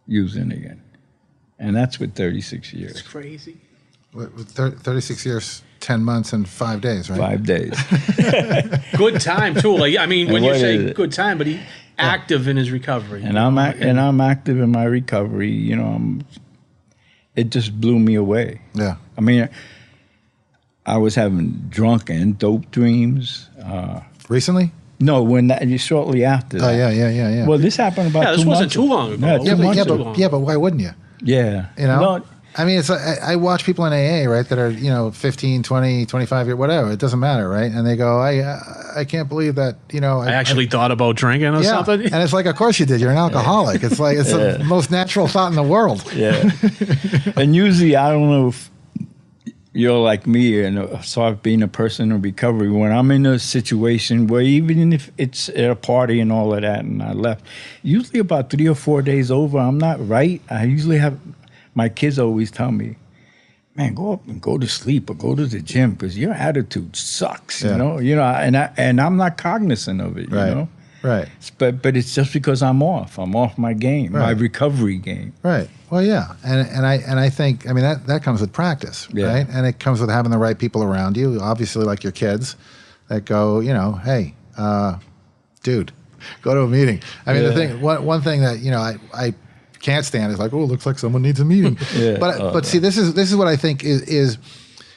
using again. And that's with 36 years. It's crazy. With 36 years, 10 months, and 5 days, right? 5 days. Good time, too. When you say good time, but he active in his recovery. And I'm active in my recovery. It just blew me away. Yeah. I was having drunk and dope dreams. Recently? No, shortly after that. Oh, yeah. Well, this happened about 2 months ago. This wasn't too long ago. But why wouldn't you? Yeah. No, it's I watch people in AA, right, that are, 15, 20, 25 years, whatever. It doesn't matter, right? And they go, I can't believe that, I actually thought about drinking or something. And it's like, of course you did. You're an alcoholic. It's like, it's the most natural thought in the world. Yeah. And usually, I don't know if, you're like me and so I've been a person in recovery. When I'm in a situation where even if it's at a party and all of that and I left, usually about 3 or 4 days over, I'm not right. I usually have, my kids always tell me, man, go up and go to sleep or go to the gym because your attitude sucks, you know, and I'm not cognizant of it, you know. Right. But it's just because I'm off my game, my recovery game. Right. Well, yeah, and I think, I mean, that comes with practice, right? And it comes with having the right people around you. Obviously, like your kids, that go, you know, hey, dude, go to a meeting. I mean, the thing, one thing that I can't stand is like, oh, it looks like someone needs a meeting. But see, this is what I think is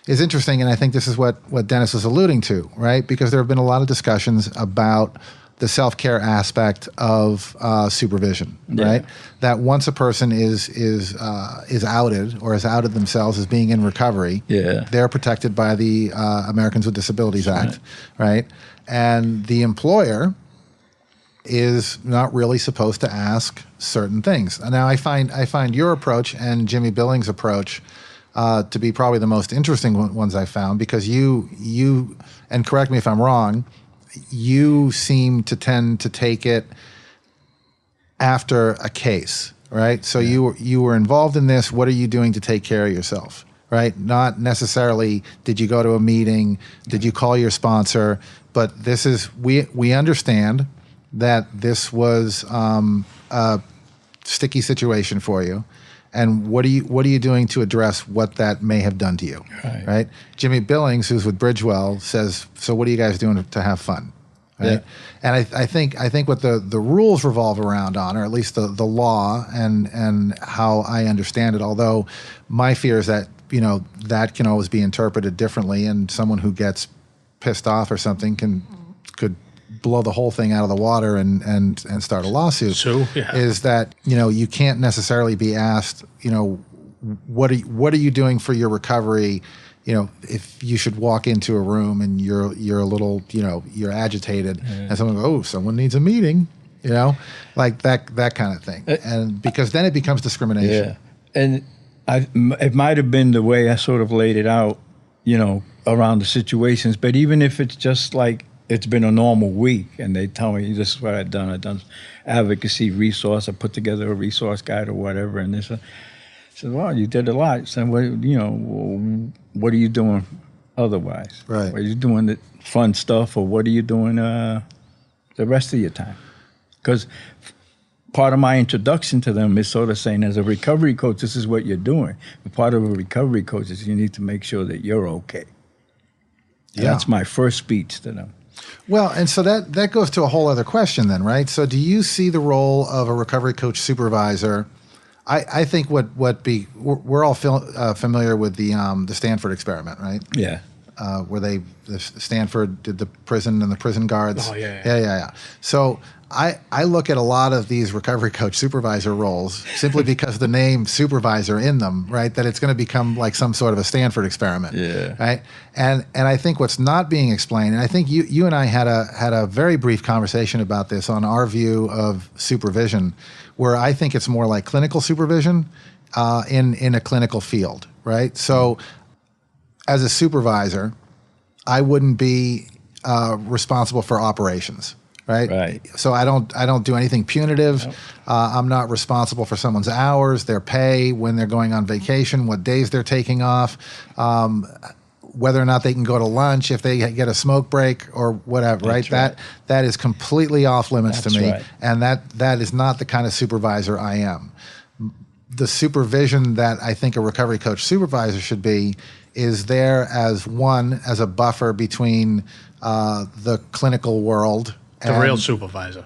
interesting, and I think this is what Dennis was alluding to, right? Because there have been a lot of discussions about the self-care aspect of supervision, right? That once a person is outed or has outed themselves as being in recovery, they're protected by the Americans with Disabilities Act, right? And the employer is not really supposed to ask certain things. Now, I find your approach and Jimmy Billings' approach to be probably the most interesting ones I found, because you and correct me if I'm wrong, you seem to tend to take it after a case, right? So you were involved in this. What are you doing to take care of yourself, right? Not necessarily did you go to a meeting, did you call your sponsor, but this is, we understand that this was a sticky situation for you. And what are you doing to address what that may have done to you, right? Jimmy Billings, who's with Bridgewell, says, so what are you guys doing to have fun, right? And I think what the rules revolve around on, or at least the law and how I understand it, although my fear is that, that can always be interpreted differently, and someone who gets pissed off or something could blow the whole thing out of the water and start a lawsuit. So is that you can't necessarily be asked what are you doing for your recovery, if you should walk into a room and you're a little you're agitated and someone goes, oh, someone needs a meeting, like that kind of thing, and because then it becomes discrimination. And it might have been the way I sort of laid it out, around the situations, but even if it's just like it's been a normal week and they tell me this is what I've done advocacy resource, I put together a resource guide or whatever, and this, I said, well, you did a lot. So what are you doing otherwise? Right. Are you doing the fun stuff, or what are you doing the rest of your time? Because part of my introduction to them is sort of saying, as a recovery coach, this is what you're doing. But part of a recovery coach is you need to make sure that you're okay. That's my first speech to them. Well, and so that goes to a whole other question then, right? So do you see the role of a recovery coach supervisor? I think we're all familiar with the Stanford experiment, right? Yeah. Where Stanford did the prison and the prison guards. Oh, yeah. So I look at a lot of these recovery coach supervisor roles simply because the name supervisor in them, right? That it's going to become like some sort of a Stanford experiment, right? And I think what's not being explained, and I think you and I had a very brief conversation about this on our view of supervision, where I think it's more like clinical supervision in a clinical field, right? So as a supervisor, I wouldn't be responsible for operations. Right. So I don't do anything punitive. Nope. I'm not responsible for someone's hours, their pay, when they're going on vacation, what days they're taking off, whether or not they can go to lunch, if they get a smoke break or whatever. That's right. That is completely off limits to me, and that is not the kind of supervisor I am. The supervision that I think a recovery coach supervisor should be is there as a buffer between the clinical world. The real supervisor,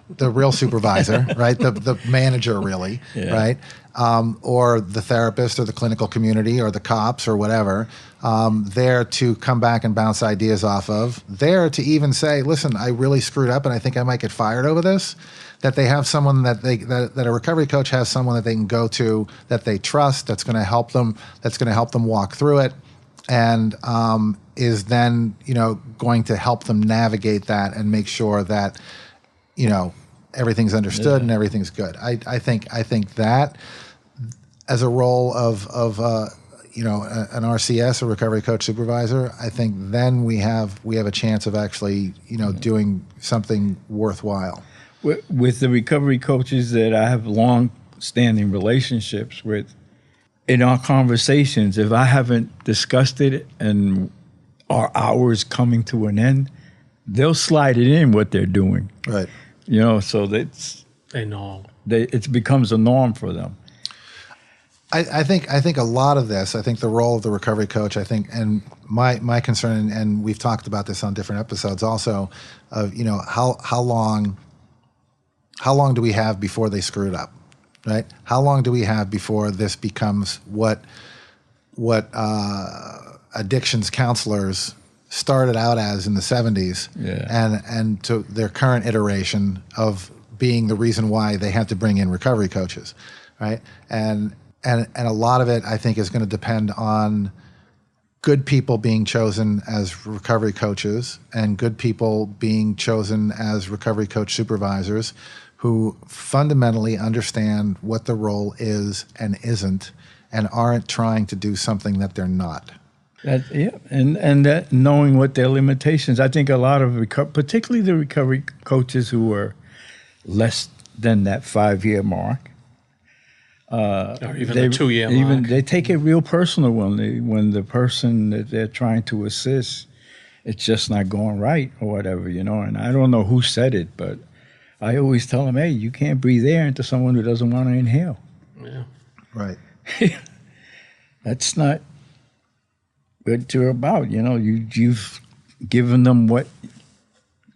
right? The manager, really, right? Or the therapist or the clinical community or the cops or whatever, there to come back and bounce ideas off of, there to even say, listen, I really screwed up and I think I might get fired over this, that they have someone that a recovery coach has someone that they can go to, that they trust, that's going to help them walk through it, and is then going to help them navigate that and make sure that everything's understood and everything's good. I think that as a role of an RCS, a recovery coach supervisor, I think then we have a chance of actually, doing something worthwhile. With the recovery coaches that I have long-standing relationships with, in our conversations, if I haven't discussed it and our hours coming to an end, they'll slide it in what they're doing. Right. So that's They know. it becomes a norm for them. I think a lot of this, I think the role of the recovery coach, and my concern, and we've talked about this on different episodes also, of how long do we have before they screw it up, right? How long do we have before this becomes what addictions counselors started out as in the 70s, and to their current iteration of being the reason why they had to bring in recovery coaches, right? And a lot of it, I think, is going to depend on good people being chosen as recovery coaches and good people being chosen as recovery coach supervisors who fundamentally understand what the role is and isn't and aren't trying to do something that they're not. And that knowing what their limitations. I think a lot of, particularly the recovery coaches who are less than that 5-year mark, or even the 2-year mark. They take it real personal when the person that they're trying to assist, it's just not going right or whatever, And I don't know who said it, but I always tell them, hey, you can't breathe air into someone who doesn't want to inhale. Yeah. Right. That's not what you're about. You've given them what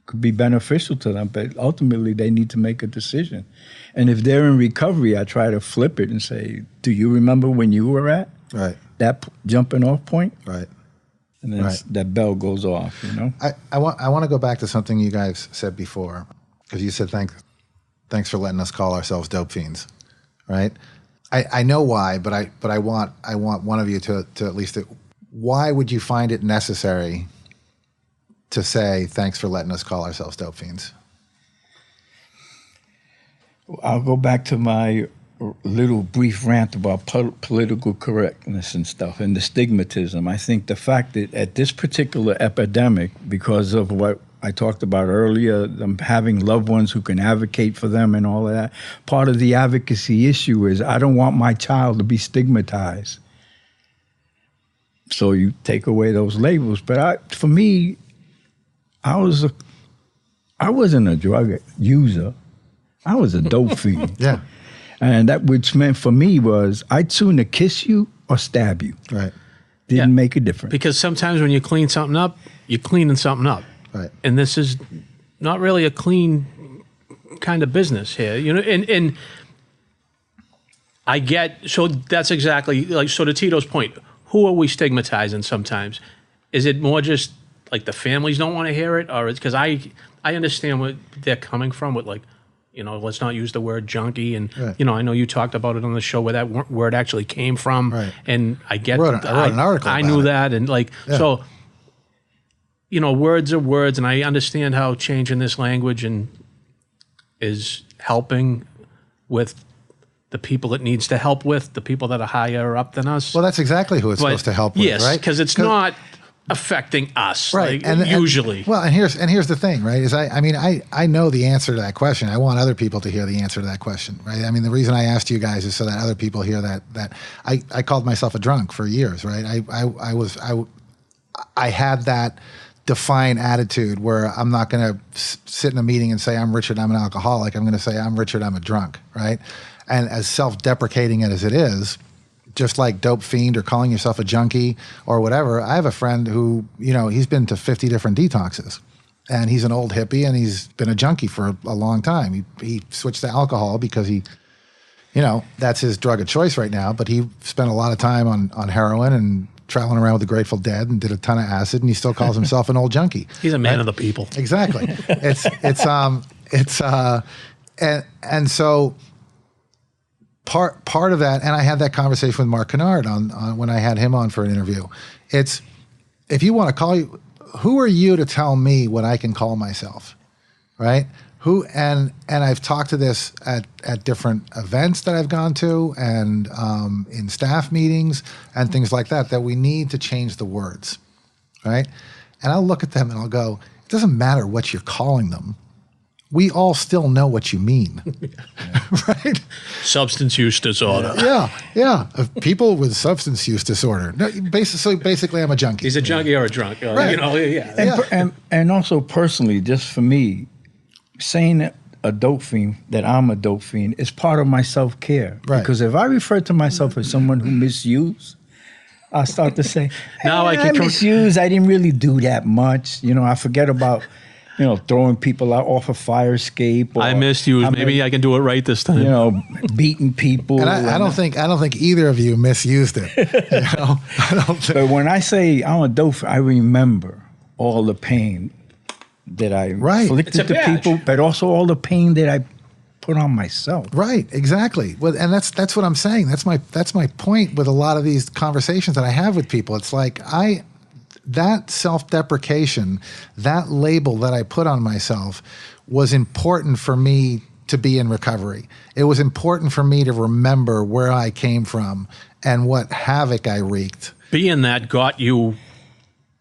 could be beneficial to them, but ultimately they need to make a decision. And if they're in recovery, I try to flip it and say, do you remember when you were at that jumping off point? Right. And then that bell goes off, I want to go back to something you guys said before, because you said thanks for letting us call ourselves dope fiends, right? I know why, but I want one of you to at least, why would you find it necessary to say thanks for letting us call ourselves dope fiends? I'll go back to my little brief rant about political correctness and stuff and the stigmatism. I think the fact that at this particular epidemic, because of what I talked about earlier, them having loved ones who can advocate for them and all of that, part of the advocacy issue is I don't want my child to be stigmatized. So you take away those labels. But for me, I wasn't a drug user. I was a dope fiend. Yeah. And that which meant for me was I'd sooner kiss you or stab you. Right. Didn't make a difference. Because sometimes when you clean something up, you're cleaning something up. Right. And this is not really a clean kind of business here, and I get, so that's exactly, so to Tito's point, who are we stigmatizing sometimes? Is it more just like the families don't want to hear it, or it's because I understand what they're coming from with let's not use the word junkie, and I know you talked about it on the show where that word actually came from, and I get, I wrote an article. I knew that, and so. Words are words, and I understand how changing this language is helping with the people it needs to help with, the people that are higher up than us. Well, that's exactly who it's supposed to help with, yes, right? because it's not affecting us, right? Usually. And here's the thing, right? Is I know the answer to that question. I want other people to hear the answer to that question, right? I mean, the reason I asked you guys is so that other people hear that I called myself a drunk for years, right? I had that defiant attitude where I'm not going to sit in a meeting and say, I'm Richard, I'm an alcoholic. I'm going to say, I'm Richard, I'm a drunk, right? And as self-deprecating as it is, just like dope fiend or calling yourself a junkie or whatever, I have a friend who, he's been to 50 different detoxes. And he's an old hippie and he's been a junkie for a long time. He switched to alcohol because that's his drug of choice right now. But he spent a lot of time on heroin and traveling around with the Grateful Dead and did a ton of acid, and he still calls himself an old junkie. He's a man of the people. Exactly. And so part of that, and I had that conversation with Mark Kennard on when I had him on for an interview. It's, if you want to call you, who are you to tell me what I can call myself, right? and I've talked to this at different events that I've gone to and in staff meetings and things like that we need to change the words, right? And I'll look at them and I'll go, it doesn't matter what you're calling them. We all still know what you mean, right? Substance use disorder. Yeah. People with substance use disorder. No, basically, I'm a junkie. He's a junkie or a drunk. Right. You know, yeah. And also personally, just for me, saying a dope fiend, that I'm a dope fiend, is part of my self-care. Right. Because if I refer to myself as someone who misused, I start to say, Now I I can misused. I didn't really do that much. You know, I forget about, throwing people out off a fire escape. Or I misused. Maybe I can do it right this time. Beating people. And I don't think either of you misused it. I don't think. But when I say I'm a dope, I remember all the pain that I inflicted to people, but also all the pain that I put on myself. Right, exactly. Well, and that's what I'm saying. That's my point with a lot of these conversations that I have with people. It's like that self-deprecation, that label that I put on myself was important for me to be in recovery. It was important for me to remember where I came from and what havoc I wreaked. Being that got you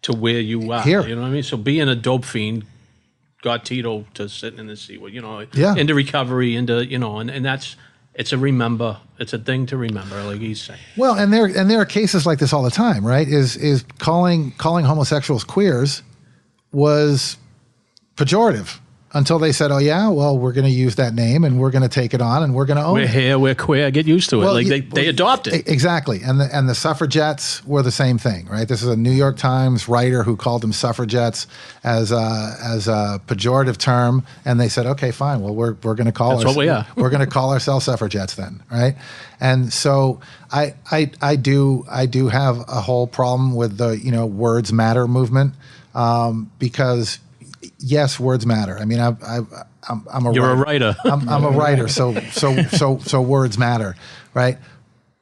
to where you are. Here. You know what I mean? So being a dope fiend got Tito to sit in the seat, into recovery, and that's, it's a thing to remember, like he's saying. Well, and there are cases like this all the time, right? Is calling homosexuals queers was pejorative until they said, oh yeah, well, we're going to use that name and we're going to take it on and we're going to own it. We're here, we're queer, get used to it. Well, they adopt it. Exactly. And the suffragettes were the same thing, right? This is a New York Times writer who called them suffragettes as a pejorative term. And they said, okay, fine. Well, we're going to call what we are. We're going to call ourselves suffragettes then, right? And so I do have a whole problem with the, words matter movement, because yes, words matter. I mean, You're a writer. I'm a writer, so words matter, right?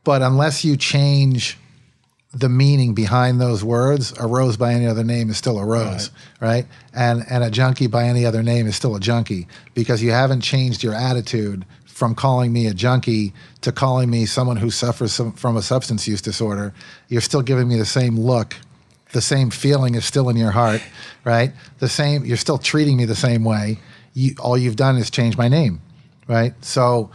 But unless you change the meaning behind those words, a rose by any other name is still a rose, right? And a junkie by any other name is still a junkie, because you haven't changed your attitude from calling me a junkie to calling me someone who suffers from a substance use disorder. You're still giving me the same look. The same feeling is still in your heart, right? You're still treating me the same way. All you've done is change my name, right? So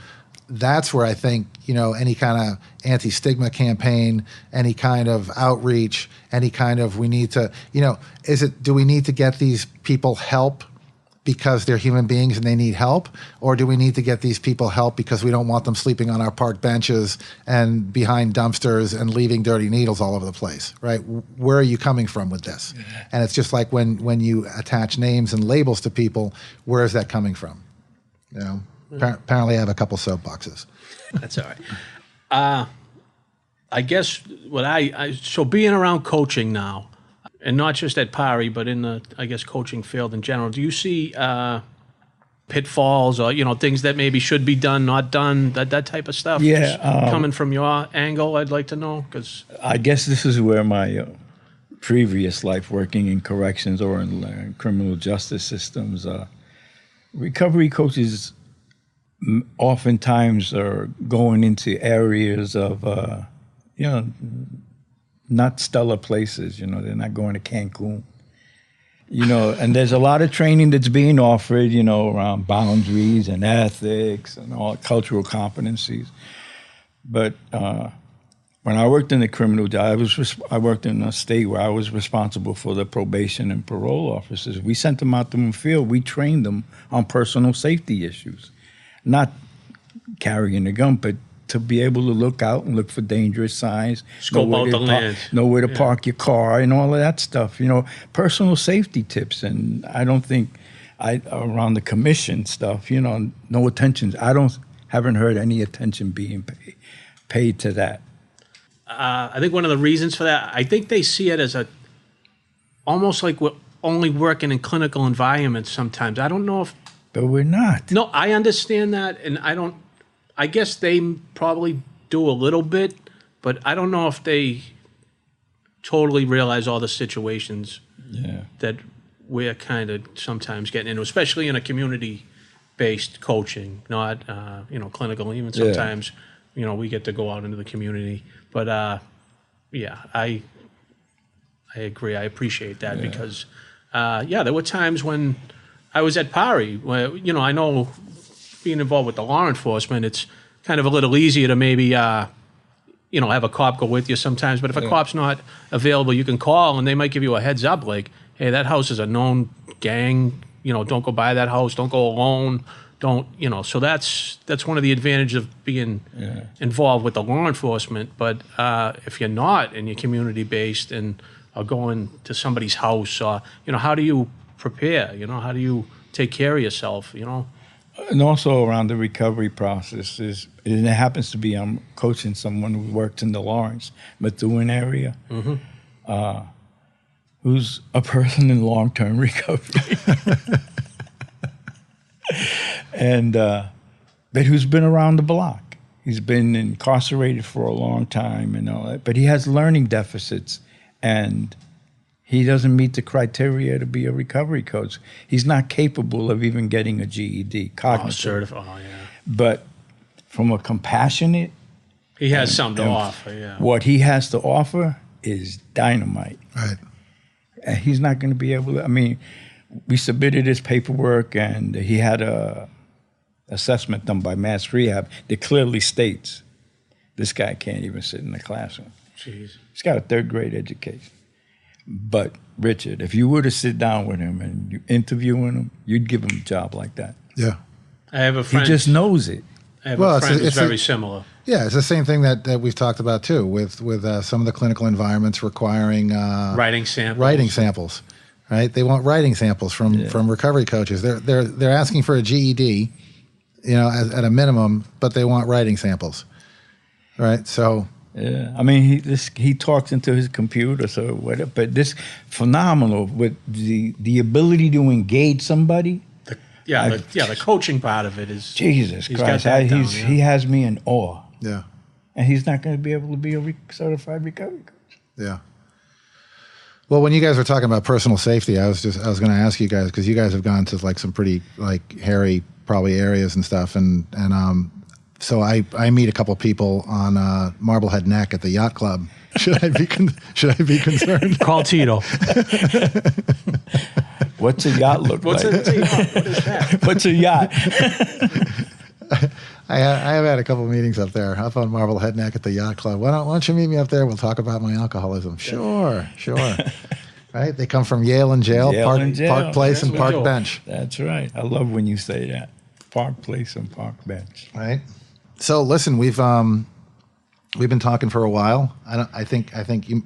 that's where I think, any kind of anti-stigma campaign, any kind of outreach, any kind of, we need to, do we need to get these people help because they're human beings and they need help? Or do we need to get these people help because we don't want them sleeping on our park benches and behind dumpsters and leaving dirty needles all over the place, right? Where are you coming from with this? Yeah. And it's just like when you attach names and labels to people, where is that coming from? Apparently I have a couple soapboxes. That's all right. I guess so being around coaching now, and not just at P.A.A.R.I, but in the, coaching field in general, do you see pitfalls or, things that maybe should be done, not done, that type of stuff? Yeah. Coming from your angle, I'd like to know, because I guess this is where my previous life working in corrections or in criminal justice systems, recovery coaches oftentimes are going into areas of, not stellar places, they're not going to Cancun, and there's a lot of training that's being offered, around boundaries and ethics and all cultural competencies. But when I worked in the criminal, I worked in a state where I was responsible for the probation and parole officers. We sent them out to the field. We trained them on personal safety issues, not carrying a gun, but to be able to look out and look for dangerous signs, scope out the land, know where to park your car, and all of that stuff. Personal safety tips. And I don't think around the commission stuff, no attention. Haven't heard any attention being paid to that. I think one of the reasons for that, I think they see it as almost like we're only working in clinical environments sometimes. I don't know if. But we're not. No, I understand that, and I guess they probably do a little bit, but I don't know if they totally realize all the situations that we're kind of sometimes getting into, especially in a community based coaching, not clinical. Even sometimes, we get to go out into the community. But I agree. I appreciate that because there were times when I was at P.A.A.R.I, where I know being involved with the law enforcement, it's kind of a little easier to maybe have a cop go with you sometimes. But if a cop's not available, you can call and they might give you a heads up, like, hey, that house is a known gang. Don't go by that house. Don't go alone. Don't, so that's one of the advantages of being involved with the law enforcement. But if you're not and you're community-based and are going to somebody's house, how do you prepare? How do you take care of yourself, And also around the recovery process and it happens to be I'm coaching someone who works in the Lawrence, Methuen area, who's a person in long-term recovery. And but who's been around the block. He's been incarcerated for a long time and all that, but he has learning deficits and he doesn't meet the criteria to be a recovery coach. He's not capable of even getting a GED, cognitive. But from a compassionate, he has something to offer. Yeah, what he has to offer is dynamite. Right. And he's not going to be able to. I mean, we submitted his paperwork, and he had a assessment done by Mass Rehab that clearly states this guy can't even sit in the classroom. Jeez. He's got a third grade education. But, Richard, if you were to sit down with him and you interviewing him, you'd give him a job like that. Yeah. I have a friend. He just knows it. I have a friend who's very similar. Yeah, it's the same thing that we've talked about, too, with some of the clinical environments requiring writing samples. Right? They want writing samples from recovery coaches. They're asking for a GED, at a minimum, but they want writing samples. Right? So... Yeah, I mean, he talks into his computer, so whatever. But this phenomenal with the ability to engage somebody. The coaching part of it is Jesus Christ. He has me in awe. Yeah, and he's not going to be able to be a certified recovery coach. Yeah. Well, when you guys were talking about personal safety, I was going to ask you guys because you guys have gone to like some pretty like hairy probably areas and stuff, and so I meet a couple people on Marblehead Neck at the yacht club. Should I be concerned? Call Tito. What's a yacht look like? What is that? What's a yacht? I have had a couple meetings up there, up on Marblehead Neck at the yacht club. Why don't you meet me up there? We'll talk about my alcoholism. Sure. Right? They come from Yale and jail, Park Place and Park Bench. That's right. I love when you say that. Park Place and Park Bench. Right. So listen, we've been talking for a while. I think you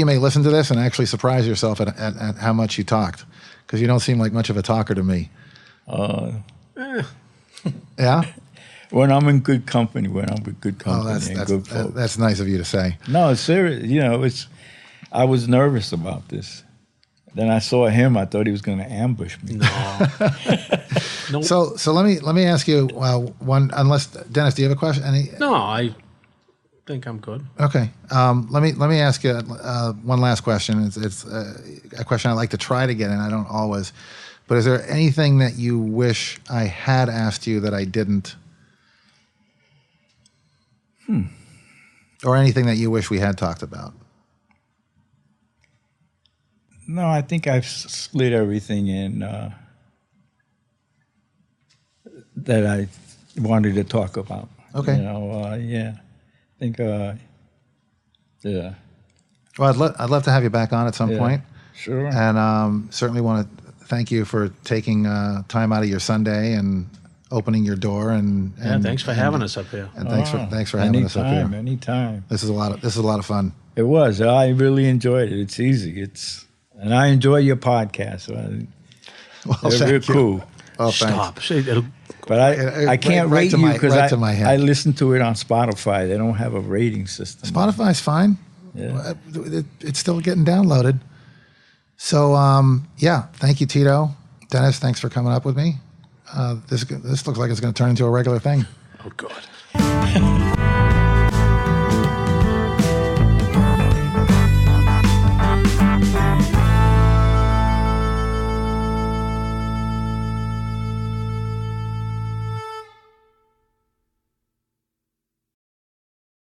may listen to this and actually surprise yourself at how much you talked, because you don't seem like much of a talker to me. Yeah. When I'm in good company, and good folks. That's nice of you to say. No, it's serious. I was nervous about this. Then I saw him. I thought he was going to ambush me. No. Nope. So let me ask you one. Unless Dennis, do you have a question? No, I think I'm good. Okay. Let me ask you one last question. It's a question I like to try to get in. I don't always. But is there anything that you wish I had asked you that I didn't? Or anything that you wish we had talked about? No, I think I've slid everything in that I wanted to talk about. Okay. Yeah. I think, yeah. Well, I'd love to have you back on at some point. Sure. And certainly want to thank you for taking time out of your Sunday and opening your door and thanks for having us up here. And thanks for having us up here. Anytime. This is a lot of fun. It was. I really enjoyed it. It's easy. And I enjoy your podcast. They're real cool. Oh, stop. But I can't rate you because I listen to it on Spotify. They don't have a rating system. Spotify's fine. Yeah. It's still getting downloaded. So, thank you, Tito. Dennis, thanks for coming up with me. This looks like it's going to turn into a regular thing. Oh, God.